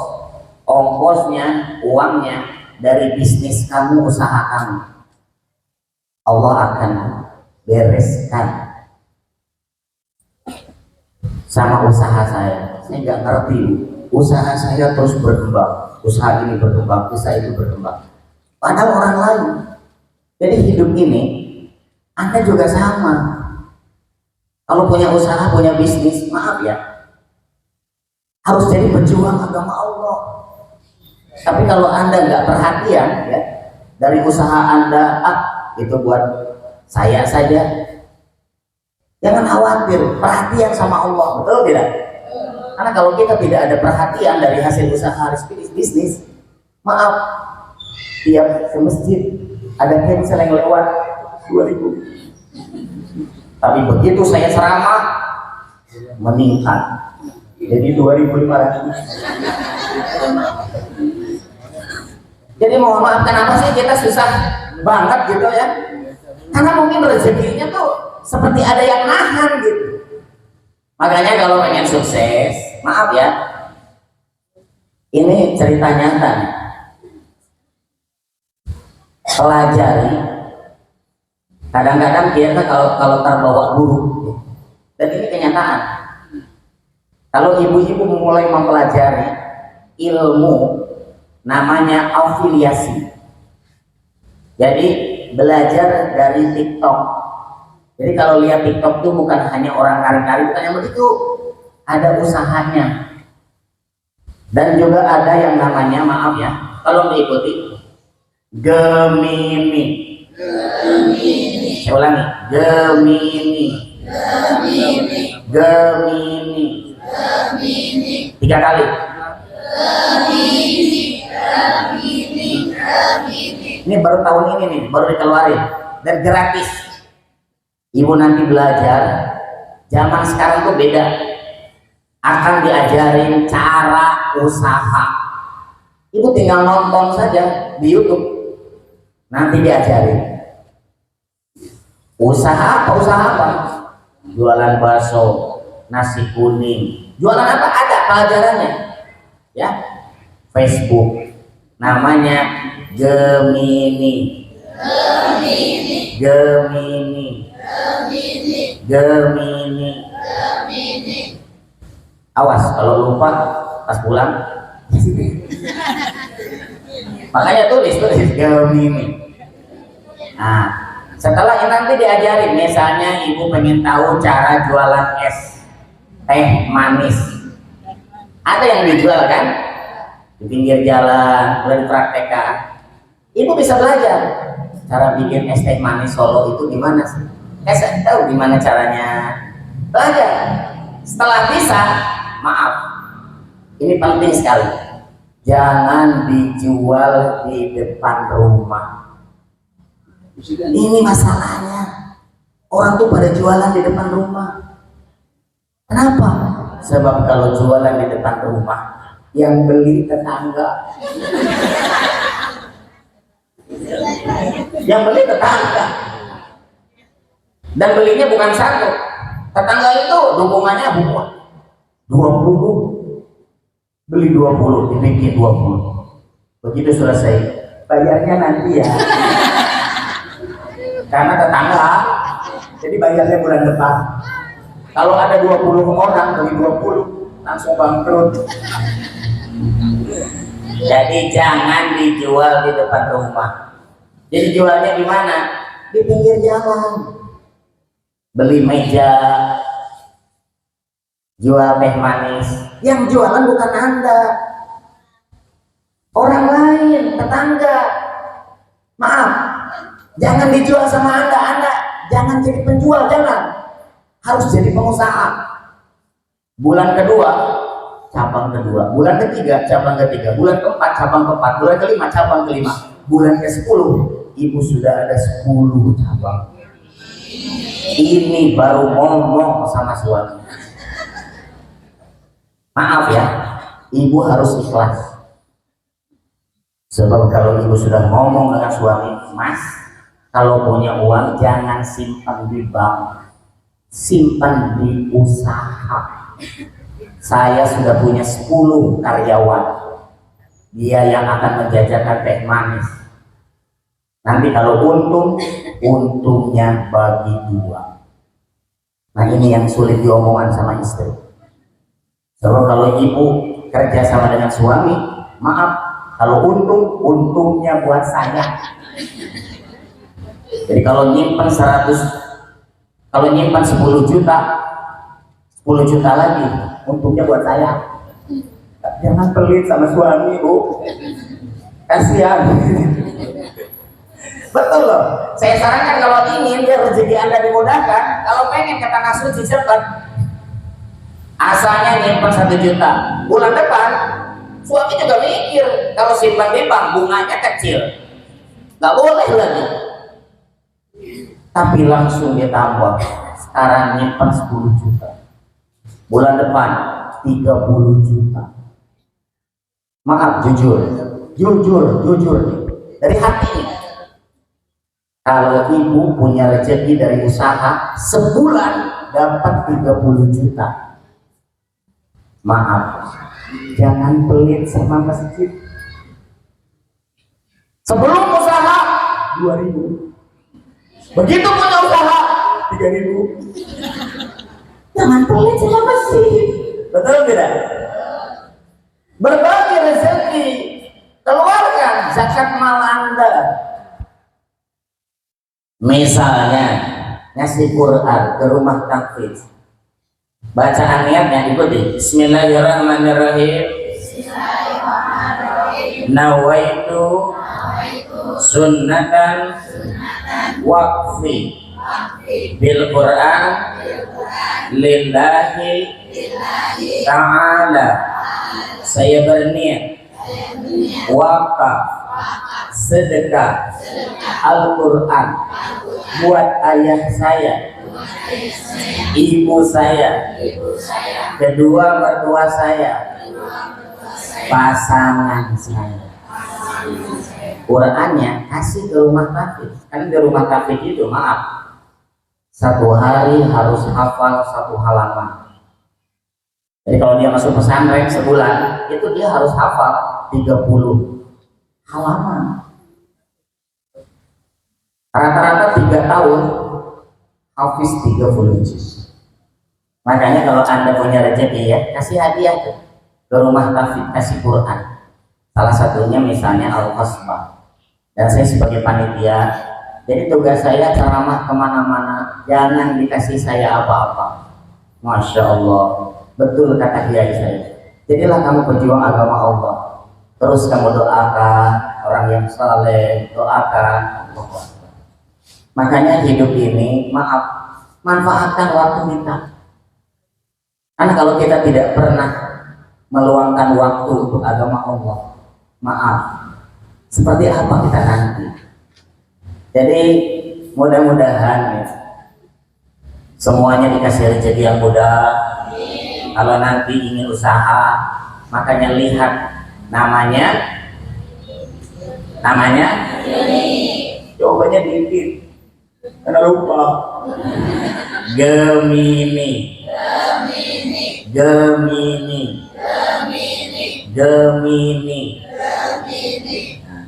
ongkosnya, uangnya dari bisnis kamu, usaha kamu. Allah akan bereskan sama usaha saya. Saya nggak ngerti, usaha saya terus berkembang, usaha ini berkembang, usaha itu berkembang. Padahal orang lain. Jadi hidup ini, Anda juga sama. Kalau punya usaha, punya bisnis, maaf ya, harus jadi pejuang agama Allah. Tapi kalau Anda nggak perhatian ya, dari usaha Anda, itu buat saya saja, jangan khawatir, perhatian sama Allah, betul tidak? Karena kalau kita tidak ada perhatian dari hasil usaha bisnis, maaf, tiap ke masjid ada cancel yang lewat 2.000, tapi begitu saya ceramah meningkat jadi 2.500. Jadi mohon maaf, kenapa sih kita susah banget gitu ya? Karena mungkin rezekinya tuh seperti ada yang nahan gitu. Makanya kalau pengen sukses, maaf ya, ini cerita nyata. Pelajari. Kadang-kadang kita kalau terbawa buruk, dan ini kenyataan. Kalau ibu-ibu memulai mempelajari ilmu, namanya afiliasi. Jadi belajar dari TikTok. Jadi kalau lihat TikTok itu bukan hanya orang nari-nari, bukan yang begitu, ada usahanya. Dan juga ada yang namanya, maaf ya, tolong diikuti, Gemini. Saya ulangi, Gemini. Gemini. 3 kali. Ini baru tahun ini nih, baru dikeluarin dan gratis. Ibu nanti belajar, zaman sekarang tuh beda. Akan diajarin cara usaha. Ibu tinggal nonton saja di YouTube. Nanti diajarin. Usaha apa? Jualan bakso, nasi kuning. Jualan apa? Ada pelajarannya. Ya. Facebook. Namanya Gemini. Awas kalau lupa pas pulang. Makanya tulis Gemini. Nah, setelah ini nanti diajarin, misalnya ibu pengen tahu cara jualan es teh manis. Ada yang dijual kan? Di pinggir jalan, mulai dipraktekkan. Ibu bisa belajar cara bikin es teh manis Solo itu gimana sih? Saya tahu gimana caranya. Belajar. Setelah bisa, maaf, ini penting sekali. Jangan dijual di depan rumah. Ini masalahnya. Orang tuh pada jualan di depan rumah. Kenapa? Sebab kalau jualan di depan rumah, yang beli tetangga. Yang beli tetangga. Dan belinya bukan satu. Tetangga itu dukungannya bukan 20. Beli 20, dibikin 20. Begitu selesai, bayarnya nanti ya. Karena tetangga, jadi bayarnya bulan depan. Kalau ada 20 orang beli 20, langsung bangkrut. Jadi jangan dijual di depan rumah. Jadi jualnya di mana? Di pinggir jalan. Beli meja, jual teh manis. Yang jualan bukan Anda, orang lain, tetangga. Maaf, jangan dijual sama Anda. Anda jangan jadi penjual, jangan. Harus jadi pengusaha. Bulan kedua, cabang kedua. Bulan ketiga, cabang ketiga. Bulan keempat, cabang keempat. Bulan kelima, cabang kelima. Bulan ke-10, ibu sudah ada 10 cabang. Ini baru ngomong sama suami. Maaf ya, ibu harus ikhlas. Sebab kalau ibu sudah ngomong dengan suami, Mas, kalau punya uang jangan simpan di bank, simpan di usaha. Saya sudah punya 10 karyawan. Dia yang akan menjajakan teh manis. Nanti kalau untung, untungnya bagi 2. Nah ini yang sulit diomongkan sama istri. Sebab kalau ibu kerja sama dengan suami, maaf, kalau untung, untungnya buat saya. Jadi kalau nyimpan 10 juta, 10 juta lagi, untungnya buat saya. Jangan pelit sama suami, Bu. Kasihan. Betul loh. Saya sarankan kalau ingin ya rezeki Anda dimudahkan, kalau pengen ke tanah suci cepat, asalnya nyimpan 1 juta. Bulan depan suami juga mikir kalau simpan di bank bunganya kecil, nggak boleh lagi. Tapi langsung ditambah. Sekarang nyimpan 10 juta. Bulan depan 30 juta. Maaf, jujur dari hati. Kalau ibu punya rezeki dari usaha sebulan dapat 30 juta, maaf, jangan pelit sama masjid. Sebelum usaha 2.000, begitu punya usaha 3.000. Jangan pelit sama masjid. Betul tidak? Berbagi rezeki, keluarkan zakat mal Anda. Misalnya ngasih Quran ke rumah tahfidz, bacaan niatnya ikuti Bismillahirrahmanirrahim. nawaitu sunnatan waqfi bil Quran lillahi ta'ala. Saya berniat wakaf sedekah Al-Quran buat ayah saya, ibu saya, kedua mertua saya, pasangan saya. Qurannya kasih ke rumah kafir. Kan di rumah kafir itu, maaf, satu hari harus hafal satu halaman. Jadi kalau dia masuk pesantren sebulan, itu dia harus hafal 30 halaman. Rata-rata 3 tahun hafiz 30 juz. Makanya kalau Anda punya rezeki ya, kasih hadiah tuh ke rumah kafir, kasih Quran. Salah satunya misalnya Al-Qasbah. Dan saya sebagai panitia, jadi tugas saya ceramah kemana-mana, jangan dikasih saya apa-apa. Masya Allah, betul kata kiai saya. Jadilah kamu pejuang agama Allah. Terus kamu doakan orang yang saleh, doakan. Makanya hidup ini, maaf, manfaatkan waktu kita. Karena kalau kita tidak pernah meluangkan waktu untuk agama Allah, maaf, seperti apa kita nanti? Jadi mudah-mudahan ya, semuanya dikasih rezeki yang mudah. Kalau nanti ingin usaha, makanya lihat namanya cobanya dikit, karena lupa. Gemini.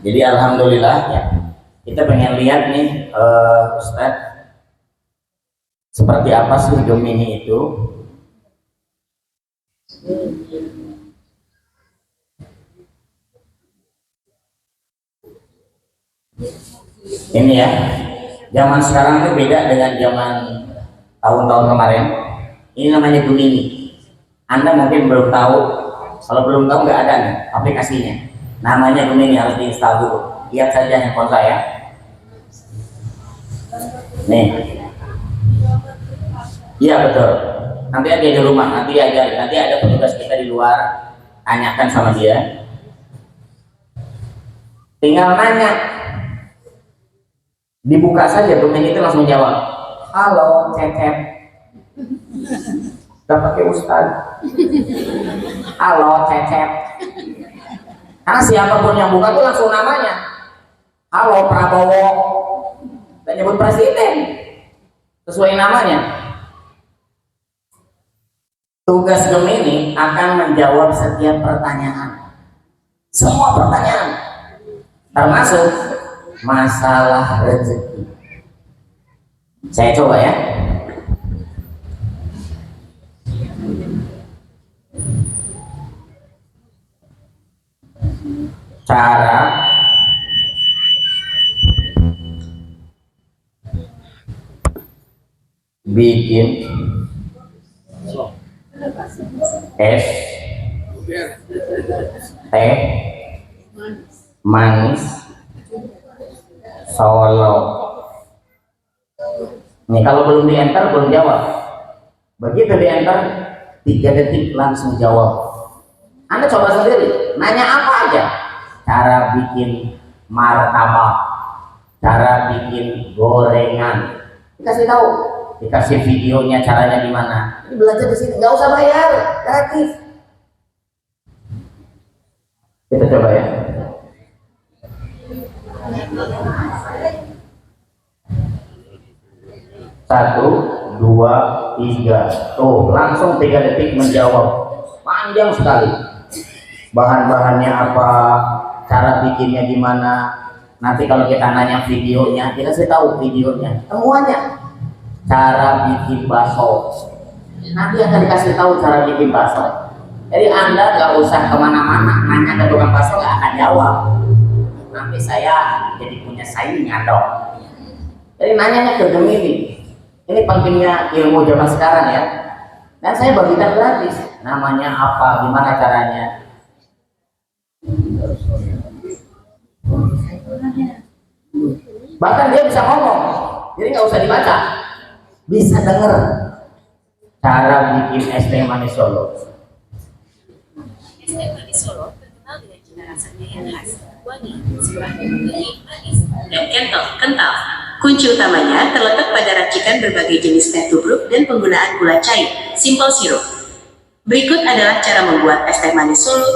Jadi alhamdulillah ya, kita pengen lihat nih Ustadz, seperti apa sih Gemini itu. Ini ya, zaman sekarang itu beda dengan zaman tahun-tahun kemarin. Ini namanya Gemini. Anda mungkin belum tahu. Kalau belum tahu nggak ada nih aplikasinya. Namanya Gemini, harus diinstal dulu. Lihat saja handphone saya. Nih. Iya betul. Nanti ada di rumah, nanti ada petugas kita di luar. Tanyakan sama dia. Tinggal nanya. Dibuka saja Gemini itu langsung jawab. Halo Cecep. Gak pakai Ustaz. Halo Cecep. Karena siapapun yang buka tuh langsung namanya. Halo Prabowo. Dan nyebut presiden sesuai namanya. Tugas Gemini akan menjawab setiap pertanyaan. Semua pertanyaan. Termasuk masalah rezeki. Saya coba ya. Cara bikin es teh manis Solo. Nih kalau belum di enter belum jawab. Begitu di enter 3 detik langsung jawab. Anda coba sendiri, nanya apa aja. Cara bikin martabak, cara bikin gorengan, dikasih tahu, dikasih videonya caranya gimana. Ini belajar di sini, nggak usah bayar, gratis. Kita coba ya. Satu, dua, tiga, tuh langsung 3 detik menjawab, panjang sekali. Bahan-bahannya apa, cara bikinnya gimana. Nanti kalau kita nanya videonya, kita sih tahu videonya semuanya. Cara bikin bakso, nanti akan dikasih tahu cara bikin bakso. Jadi Anda nggak usah kemana-mana nanya ke tukang bakso, nggak akan jawab. Nanti saya jadi punya saingan dong. Jadi nanyanya ke Gemini. Ini pentingnya ilmu zaman sekarang ya. Dan saya bagikan gratis. Namanya apa, gimana caranya. Bahkan dia bisa ngomong, jadi nggak usah dibaca, bisa denger cara bikin es teh manis Solo. Es teh manis Solo terkenal dengan cita rasanya yang khas, wangi, sebuah gurih, manis, dan kental. Kunci utamanya terletak pada racikan berbagai jenis teh tubruk dan penggunaan gula cair, simple syrup. Berikut adalah cara membuat es teh manis Solo.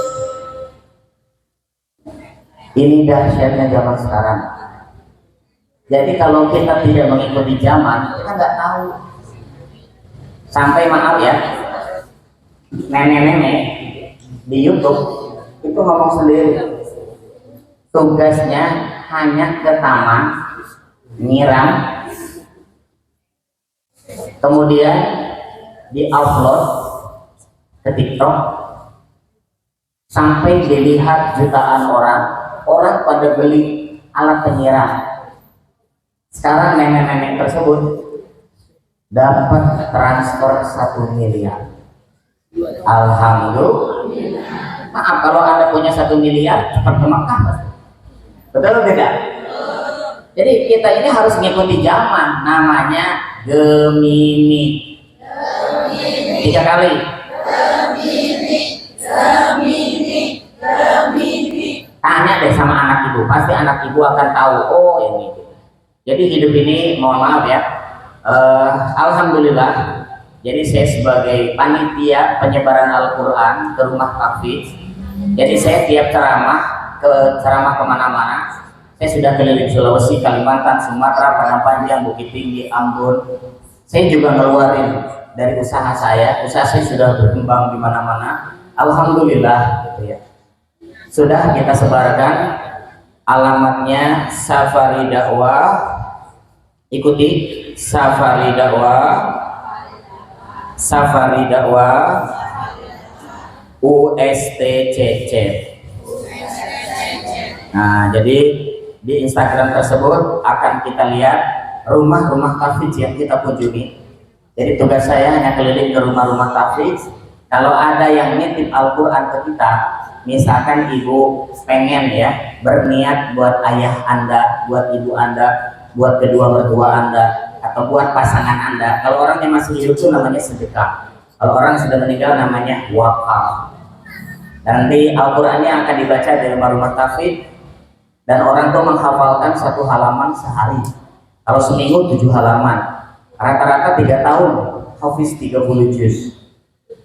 Ini dahsyatnya zaman sekarang. Jadi kalau kita tidak mengikuti zaman, kita nggak tahu. Sampai maaf ya, nenek-nenek di YouTube itu ngomong sendiri, tugasnya hanya ke taman, nyiram, kemudian di-upload ke TikTok, sampai dilihat jutaan orang pada beli alat penyiram. Sekarang nenek-nenek tersebut dapat transfer 1 miliar. Alhamdulillah. Maaf kalau Anda punya 1 miliar cepat ke Makkah. Betul atau tidak? Jadi kita ini harus mengikuti zaman, namanya Gemini. 3 kali. Tanya deh sama anak ibu, pasti anak ibu akan tahu. Oh ini. Jadi hidup ini, mohon maaf ya, alhamdulillah. Jadi saya sebagai panitia penyebaran Al-Quran ke rumah tahfiz. Jadi saya tiap ceramah kemana-mana. Saya sudah keliling Sulawesi, Kalimantan, Sumatera, Padang Panjang, Bukit Tinggi, Ambon. Saya juga ngeluarin dari usaha saya. Usaha saya sudah berkembang di mana-mana. Alhamdulillah, gitu ya. Sudah kita sebarkan. Alamatnya Safari Dakwah. Ikuti Safari Dakwah USTCC. Nah, jadi di Instagram tersebut akan kita lihat rumah-rumah tahfiz yang kita kunjungi. Jadi tugas saya hanya keliling ke rumah-rumah tahfiz. Kalau ada yang nitip Al-Quran ke kita, misalkan ibu pengen ya berniat buat ayah Anda, buat ibu Anda, buat kedua mertua Anda, atau buat pasangan Anda. Kalau orang yang masih hidup itu namanya sedekah. Kalau orang sudah meninggal namanya wakaf. Nanti Al-Qurannya akan dibaca dari rumah tahfiz, dan orang itu menghafalkan 1 halaman sehari. Kalau seminggu 7 halaman, rata-rata 3 tahun hafiz 30 juz.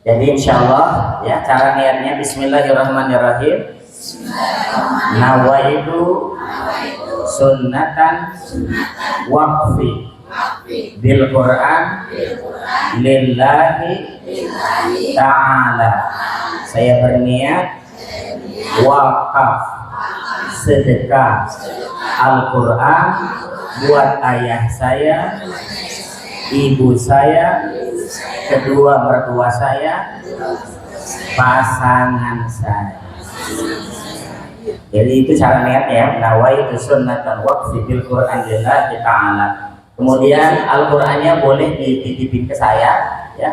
Jadi insya Allah ya, cara niatnya Bismillahirrahmanirrahim. Nawaitu sunnatan waqfi bil Quran lillahi ta'ala. Saya berniat wakaf sedekah Al-Quran buat ayah saya, ibu saya, kedua mertua saya, pasangan saya. Jadi itu cara niatnya. Nawaitu sunnatan waqfi bil Quran lillahi ta'ala. Kemudian Al-Qur'annya boleh dititipin ke saya ya.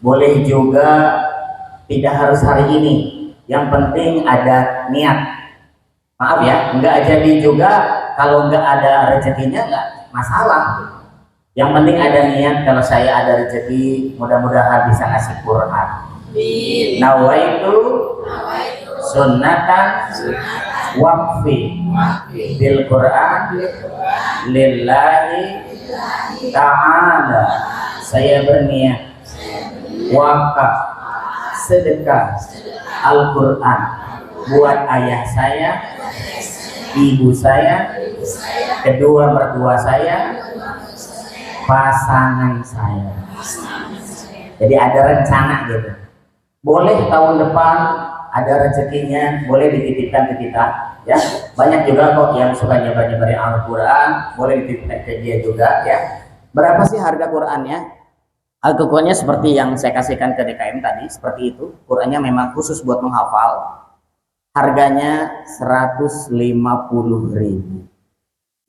Boleh juga tidak harus hari ini. Yang penting ada niat. Maaf ya, enggak jadi juga kalau enggak ada rezekinya enggak masalah. Yang penting ada niat. Kalau saya ada rezeki, mudah-mudahan bisa ngasih Quran. Nawaitu sunnatan waqfi bil Quran lillahi ta'ala. Saya berniat wakaf sedekah Al-Quran buat ayah saya, ibu saya, kedua mertua saya, pasangan saya. Jadi ada rencana gitu. Boleh tahun depan ada rezekinya, boleh dititipkan ke kita ya. Banyak juga kok yang suka nyebar-nyebarin Al-Quran, boleh dititipkan ke dia juga ya. Berapa sih harga Qurannya? Al-Qurannya seperti yang saya kasihkan ke DKM tadi, seperti itu. Qurannya memang khusus buat menghafal. Harganya 150.000.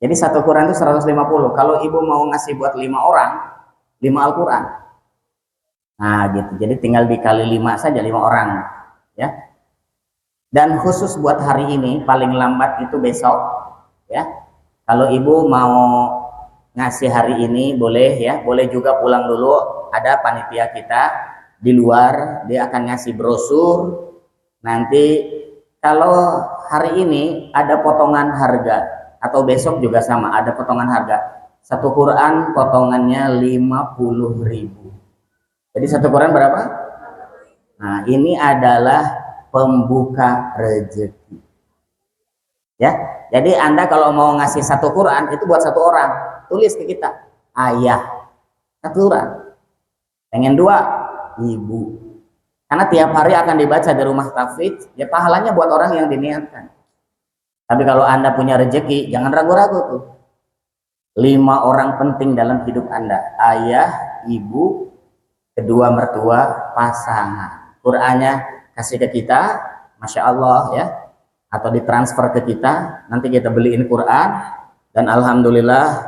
Jadi satu Quran itu 150. Kalau ibu mau ngasih buat 5 orang, 5 Al-Quran. Nah gitu. Jadi tinggal dikali 5 saja, 5 orang ya. Dan khusus buat hari ini paling lambat itu besok ya. Kalau ibu mau ngasih hari ini boleh ya, boleh juga pulang dulu. Ada panitia kita di luar, dia akan ngasih brosur. Nanti kalau hari ini ada potongan harga, atau besok juga sama, ada potongan harga. Satu Quran potongannya 50.000. Jadi satu Quran berapa? Nah, ini adalah pembuka rezeki. Ya, jadi Anda kalau mau ngasih satu Quran itu buat satu orang, tulis ke kita, ayah, satu Quran. Pengen dua, ibu. Karena tiap hari akan dibaca di rumah tahfidz, ya pahalanya buat orang yang diniatkan. Tapi kalau Anda punya rezeki, jangan ragu-ragu tuh. 5 orang penting dalam hidup Anda, ayah, ibu, kedua mertua, pasangan. Qurannya kasih ke kita, Masya Allah ya, atau ditransfer ke kita, nanti kita beliin Quran, dan Alhamdulillah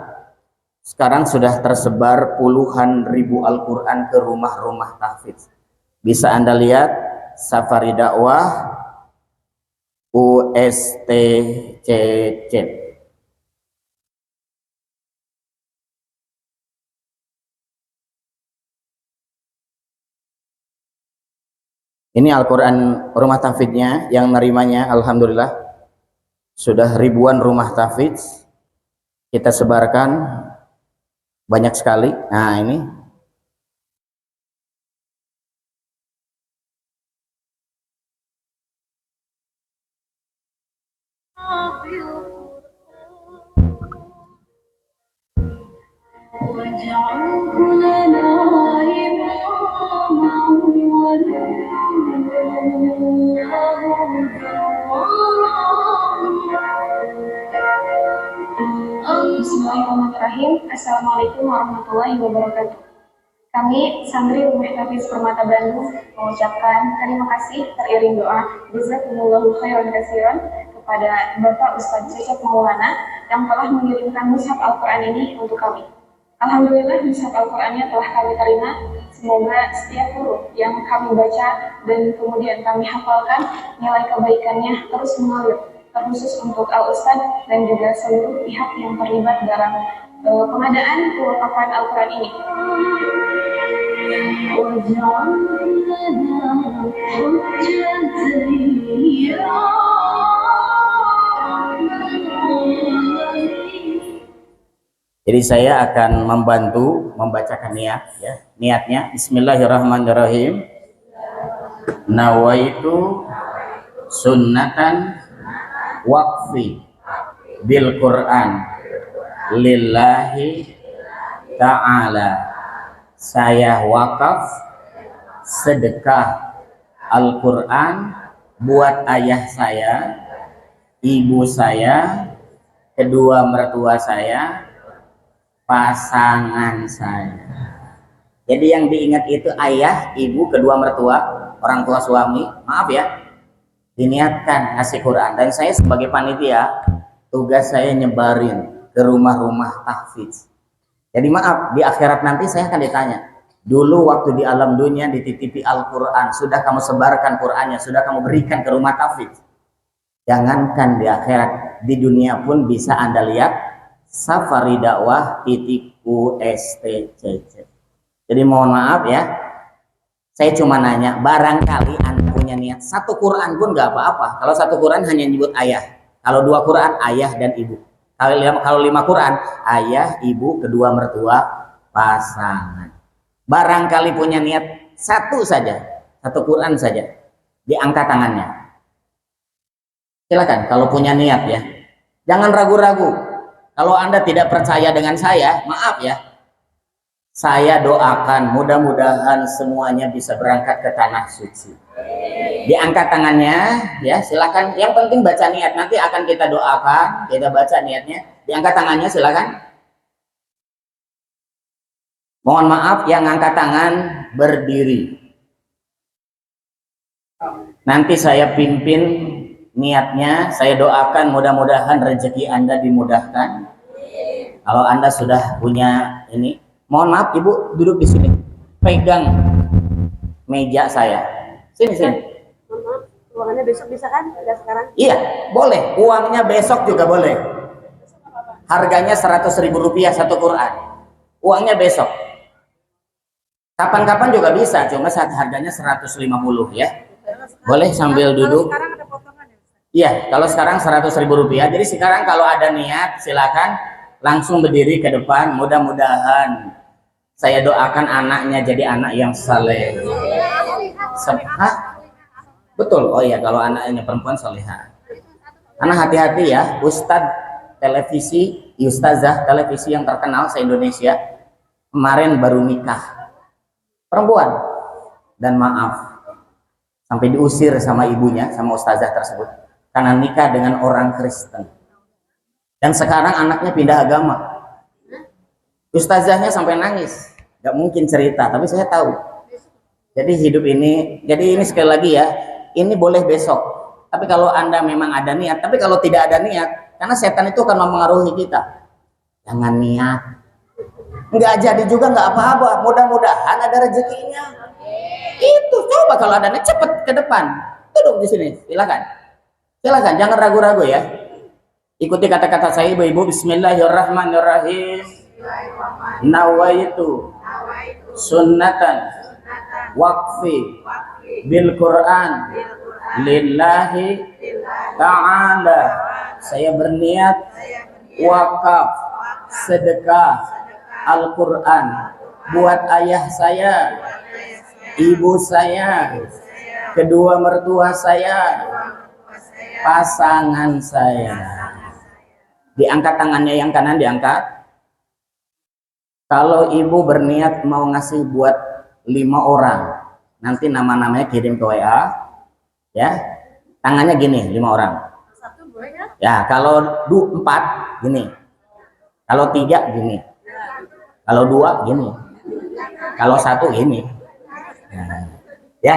sekarang sudah tersebar puluhan ribu Al-Quran ke rumah-rumah tahfidz. Bisa Anda lihat Safari Dakwah USTCC. Ini Al-Quran rumah tahfidznya yang nerimanya, Alhamdulillah sudah ribuan rumah tahfidz kita sebarkan banyak sekali. Nah ini Bismillahirrahmanirrahim. Assalamualaikum warahmatullahi wabarakatuh. Kami santri Rumah Tahfidz Permata Bandung mengucapkan terima kasih teriring doa jazakumullahu khairan katsiran kepada Bapak Ustadz Cecep Maulana yang telah mengirimkan mushaf Al-Quran ini untuk kami. Alhamdulillah mushaf Al-Qurannya telah kami terima. Semoga setiap huruf yang kami baca dan kemudian kami hafalkan, nilai kebaikannya terus mengalir, terkhusus untuk Al-Ustadz dan juga seluruh pihak yang terlibat dalam pengadaan pewakafan Al-Quran ini. jadi saya akan membantu membacakan niat ya. Niatnya Bismillahirrahmanirrahim. Nawaitu sunnatan waqfi bil Quran lillahi ta'ala. Saya wakaf sedekah Al-Quran buat ayah saya, ibu saya, kedua mertua saya, pasangan saya. Jadi yang diingat itu ayah, ibu, kedua mertua, orang tua suami. Maaf ya, diniatkan ngasih Quran. Dan saya sebagai panitia, tugas saya nyebarin ke rumah-rumah tahfidz. Jadi maaf, di akhirat nanti saya akan ditanya, dulu waktu di alam dunia dititipi Al-Quran, sudah kamu sebarkan Qurannya, sudah kamu berikan ke rumah tahfidz? Jangankan di akhirat, di dunia pun bisa Anda lihat Safari Dakwah USTCC. Jadi mohon maaf ya, saya cuma nanya, barangkali Anda punya niat satu Quran pun nggak apa-apa. Kalau satu Quran hanya nyebut ayah, kalau dua Quran ayah dan ibu. Kalau 5 Quran ayah, ibu, kedua mertua, pasangan. Barangkali punya niat satu saja, satu Quran saja, diangkat tangannya. Silakan kalau punya niat ya, jangan ragu-ragu. Kalau Anda tidak percaya dengan saya, maaf ya, saya doakan mudah-mudahan semuanya bisa berangkat ke tanah suci. Diangkat tangannya ya, silakan. Yang penting baca niat, nanti akan kita doakan, kita baca niatnya. Diangkat tangannya silakan. Mohon maaf yang angkat tangan berdiri. Nanti saya pimpin niatnya, saya doakan mudah-mudahan rezeki Anda dimudahkan. Kalau Anda sudah punya ini, mohon maaf Ibu duduk di sini, pegang meja saya. Sini. Uangnya besok bisa kan? Tidak sekarang? Iya, boleh. Uangnya besok juga boleh. Harganya 100.000 rupiah satu Quran. Uangnya besok. Kapan-kapan juga bisa, cuma saat harganya 150 ya. Boleh sambil duduk. Iya, kalau sekarang 100.000 rupiah. Jadi sekarang kalau ada niat, silakan langsung berdiri ke depan. Mudah-mudahan saya doakan anaknya jadi anak yang saleh. Hah? Betul. Oh iya, kalau anaknya perempuan salehah. Anak hati-hati ya, Ustadz televisi, Ustazah televisi yang terkenal se-Indonesia kemarin baru nikah. Perempuan. Dan maaf, sampai diusir sama ibunya, sama ustazah tersebut, karena nikah dengan orang Kristen. Dan sekarang anaknya pindah agama. Ustazahnya sampai nangis, gak mungkin cerita, tapi saya tahu. Jadi hidup ini, jadi ini sekali lagi ya, ini boleh besok. Tapi kalau Anda memang ada niat, tapi kalau tidak ada niat, karena setan itu akan mempengaruhi kita. Jangan niat. Nggak jadi juga nggak apa-apa, mudah-mudahan ada rezekinya. Itu coba kalau ada niat, cepet ke depan. Duduk di sini, silakan. Silakan, jangan ragu-ragu ya. Ikuti kata-kata saya ibu-ibu. Bismillahirrahmanirrahim. Nawaitu sunnatan waqfi bil Quran lillahi ta'ala. Saya berniat wakaf sedekah Al-Quran buat ayah saya, ibu saya, kedua mertua saya, pasangan saya. Diangkat tangannya yang kanan, diangkat. Kalau ibu berniat mau ngasih buat 5 orang, nanti nama-namanya kirim ke WA, ya. Tangannya gini, 5 orang. Ya, kalau 4 gini, kalau 3 gini, kalau 2 gini, kalau 1 gini. Nah, ya,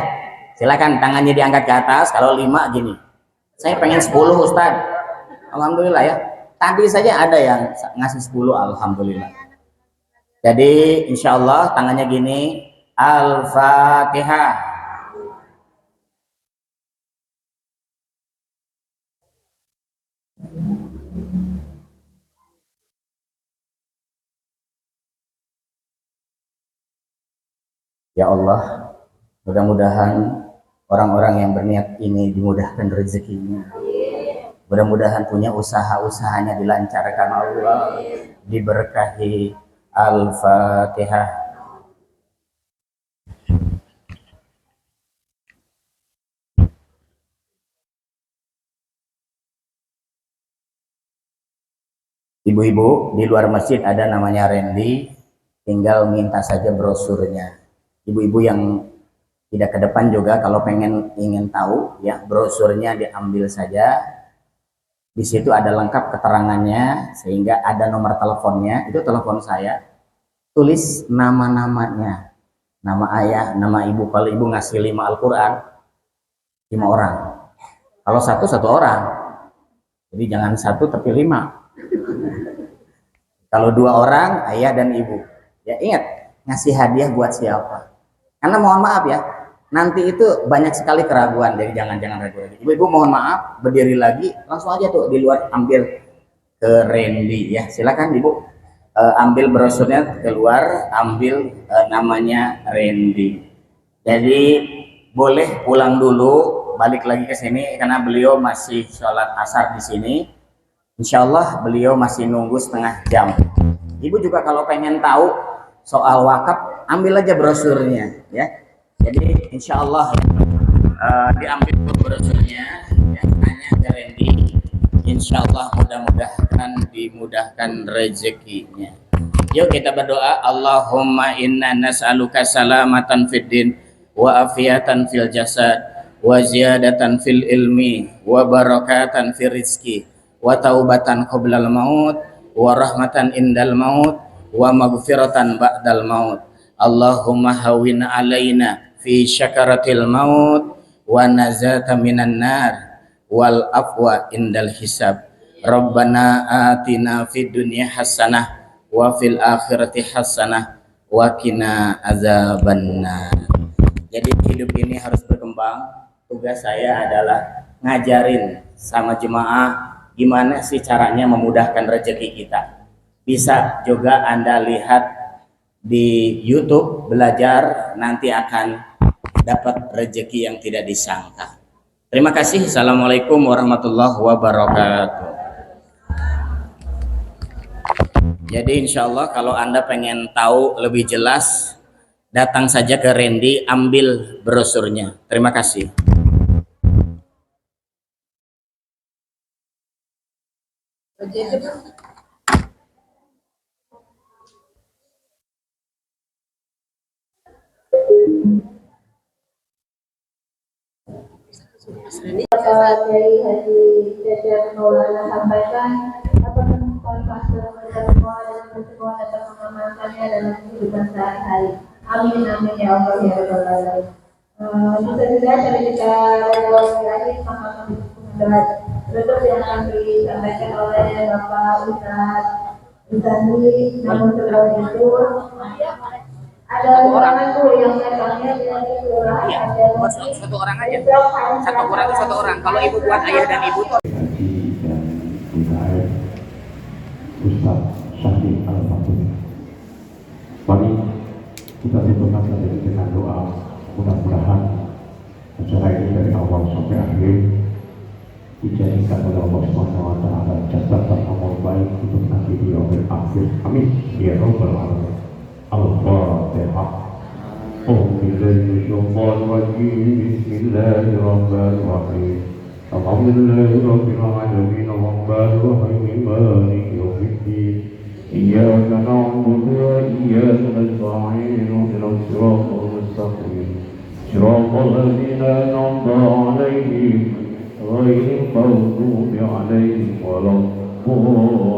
silakan tangannya diangkat ke atas. Kalau 5 gini. Saya pengen 10 Ustaz. Alhamdulillah ya. Tadi saja ada yang ngasih 10, alhamdulillah. Jadi insya Allah tangannya gini. Al-Fatihah. Ya Allah, mudah-mudahan orang-orang yang berniat ini dimudahkan rezekinya. Mudah-mudahan punya usaha-usahanya dilancarkan Allah, diberkahi. Al-Fatihah. Ibu-ibu, di luar masjid ada namanya Randy, tinggal minta saja brosurnya. Ibu-ibu yang tidak ke depan juga kalau ingin tahu ya, brosurnya diambil saja. Di situ ada lengkap keterangannya, sehingga ada nomor teleponnya, itu telepon saya. Tulis nama-namanya, nama ayah, nama ibu. Kalau ibu ngasih 5 Al-Quran, 5 orang. Kalau 1 orang. Jadi jangan 1 tapi 5. Kalau 2 orang, ayah dan ibu. Ya ingat, ngasih hadiah buat siapa? Karena mohon maaf ya, nanti itu banyak sekali keraguan. Jadi jangan ragu lagi. Ibu-ibu mohon maaf, berdiri lagi, langsung aja tuh di luar ambil ke Randy ya. Silakan ibu. Ambil brosurnya keluar, ambil namanya Randy. Jadi boleh pulang dulu, balik lagi ke sini karena beliau masih sholat asar di sini. Insya Allah beliau masih nunggu setengah jam. Ibu juga kalau pengen tahu soal wakaf, ambil aja brosurnya ya. Jadi insya Allah diambil brosurnya, ya, tanya ke Randy. Insya Allah mudah-mudahan dimudahkan rezekinya. Yuk kita berdoa. Allahumma inna nas'aluka salamatan fid din wa afiatan fil jasad wa ziyadatan fil ilmi wa barakatan fil rizki wa taubatan qoblal maut wa rahmatan indal maut wa maghfiratan ba'dal maut. Allahumma hawin alaina fi syakaratil maut wa nazata minan nar wal afwa indal hisab. Rabbana atina fid dunya hasanah wa fil akhirati hasanah wa qina azabannar. Jadi hidup ini harus berkembang. Tugas saya adalah ngajarin sama jemaah gimana sih caranya memudahkan rezeki kita. Bisa juga Anda lihat di YouTube, belajar, nanti akan dapat rezeki yang tidak disangka. Terima kasih. Assalamualaikum warahmatullahi wabarakatuh. Jadi insya Allah kalau Anda pengen tahu lebih jelas, datang saja ke Randy, ambil brosurnya. Terima kasih. Bapak Kiai Haji Cecep Maulana sampaikan apakah kualitas mereka semua dan semua dapat mengamalkannya dalam kehidupan sehari-hari. Amin amin ya Allah ya Rabbal alamin. Bisa juga saya juga lagi maka kami betul yang akan disampaikan oleh Bapak Ustadz Ustadz. Namun sebelum itu ada orang tuh yang memangnya dari kelurahan ada Buat satu orang aja. Satu kurang itu satu orang. Kalau ibu buat ayah dan ibu tuh. Ustaz Syahid Al-Fatih. Mari kita tutup dengan doa. Mudah-mudahan acara ini dari awal sampai akhir dijadikan oleh Allah Subhanahu wa taala catatan amal baik untuk nanti di akhir. Amin. Ya Rabbal alamin. Al-Fatihah. Bismillahirrahmanirrahim. Alhamdulillahirabbil alamin. Arrahmanirrahim. Maliki yaumiddin. Iyyaka na'budu wa iyyaka nasta'in. Ihdinas siratal mustaqim. Siratal ladzina an'amta 'alaihim ghairil maghdubi 'alaihim waladdallin.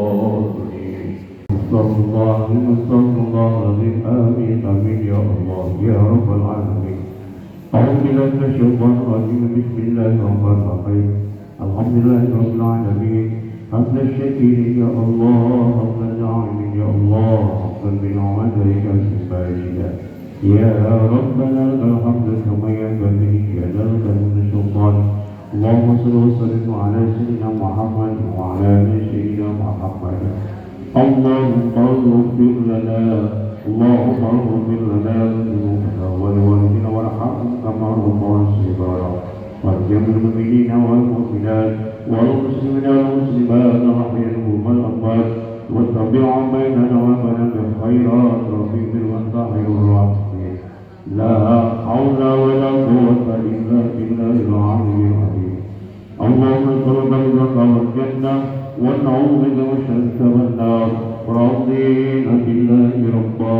Astagfirullahaladzim. Amin amin ya Allah ya Rabbal alamin. A'udzubillahi minasyaitonir rajim. Bismillahirrahmanirrahim. Alhamdulillahirabbil alamin. Hamdan syakirin ya Allah, hamdan na'imin ya Allah, hamdan bi'amadaika al-fajida. Ya Rabbana alhamdu kama yanbaghi ya jalal sultan. Allahumma salli wa sallim ala sayyidina Muhammad wa ala ali sayyidina Muhammad. اللهم اغفر لنا اللهم اغفر لنا ذنوبنا ولوالدنا وارحمهم كما ربونا صغارا وارحم المؤمنين والمؤمنات والمسلمين والمسلمات رحمهم والاموات واتبع بيننا وبينك الخيرات ربي وانت خير الراحمين. لا حول ولا قوة الا بالله العلي العظيم. اللهم صل بينك والجنة ونعوذ بك من الشرك والنار. رضينا بالله ربا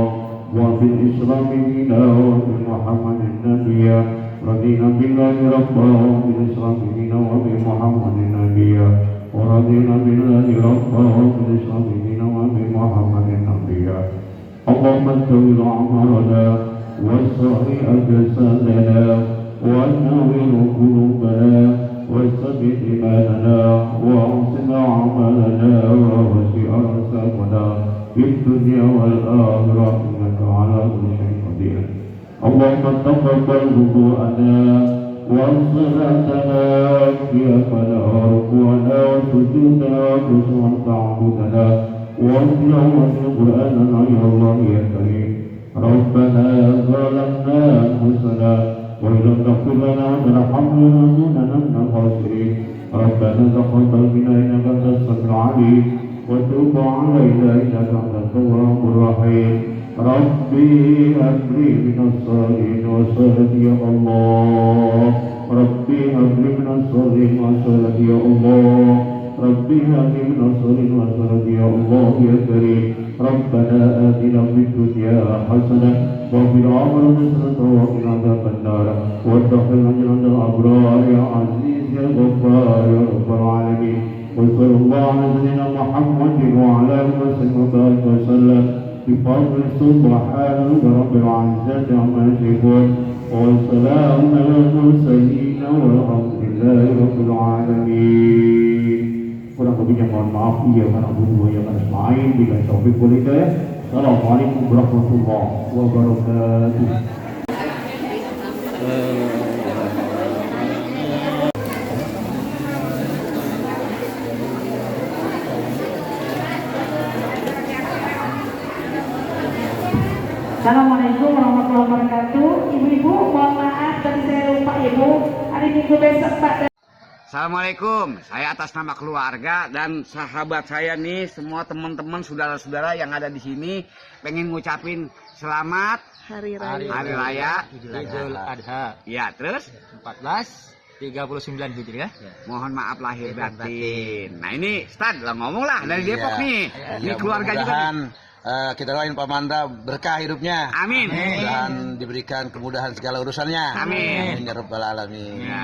وبالإسلام دينا وبمحمد نبيا. رضينا بالله ربا وبالإسلام دينا وبمحمد نبيا. ورضينا بالله ربا وبالإسلام دينا وبمحمد نبيا. اللهم استوي أعمارنا واصلح أجسادنا ونور قلوبنا واستبد إيماننا واعصم أعمالنا ووسع أرزاقنا في الدنيا والآخرة إنك على كل شيء قدير. اللهم تقبل وضوءنا وصلاتنا قيامنا وركوعنا وسجودنا وخشوعا تعبدنا وتلاوة قرآننا يا الله يا كريم. ربنا ظلمنا أنفسنا وإن لم تغفر لنا وترحمنا لنكونن من الخاسرين. ربنا تقبل منا إنك أنت السميع العليم وتب علينا إنك أنت التواب الرحيم. ربي هب لي من الصالحين والصالحات يا الله. ربي هب لي من الصالحين والصالحات يا الله. ربي هب لي من الصالحين والصالحات يا الله يا كريم. ربنا آتنا في الدنيا حسنة وفي الآخرة حسنة وقنا عذاب النار وادخلنا جنة الأبرار يا عزيز يا غفار يا رب العالمين. وصلى الله على سيدنا محمد وعلى آله وصحبه وسلم بفضل سبحان رب العزة عما يصفون والسلام على المرسلين والحمد لله رب العالمين. Kurang lebihnya mohon maaf ya karena butuh ya karena lain bila taufik wal hidayah. Assalamualaikum warahmatullahi wabarakatuh. Assalamualaikum warahmatullahi wabarakatuh. Ibu-ibu, mohon maaf tadi saya lupa ibu. Hari Minggu besok Pak. Assalamualaikum, saya atas nama keluarga dan sahabat saya nih, semua teman-teman, saudara-saudara yang ada di sini, pengen ngucapin selamat Hari Raya Idul Adha. Ya, terus 1439 Hijriah. mohon maaf lahir batin. Nah ini, Stad, lah ngomong lah dari Depok nih. Ini Ya, keluarga juga nih. kita doain Pak Manda berkah hidupnya. Amin. Dan diberikan kemudahan segala urusannya. Amin. Ya Rabbal Alamin. Ya.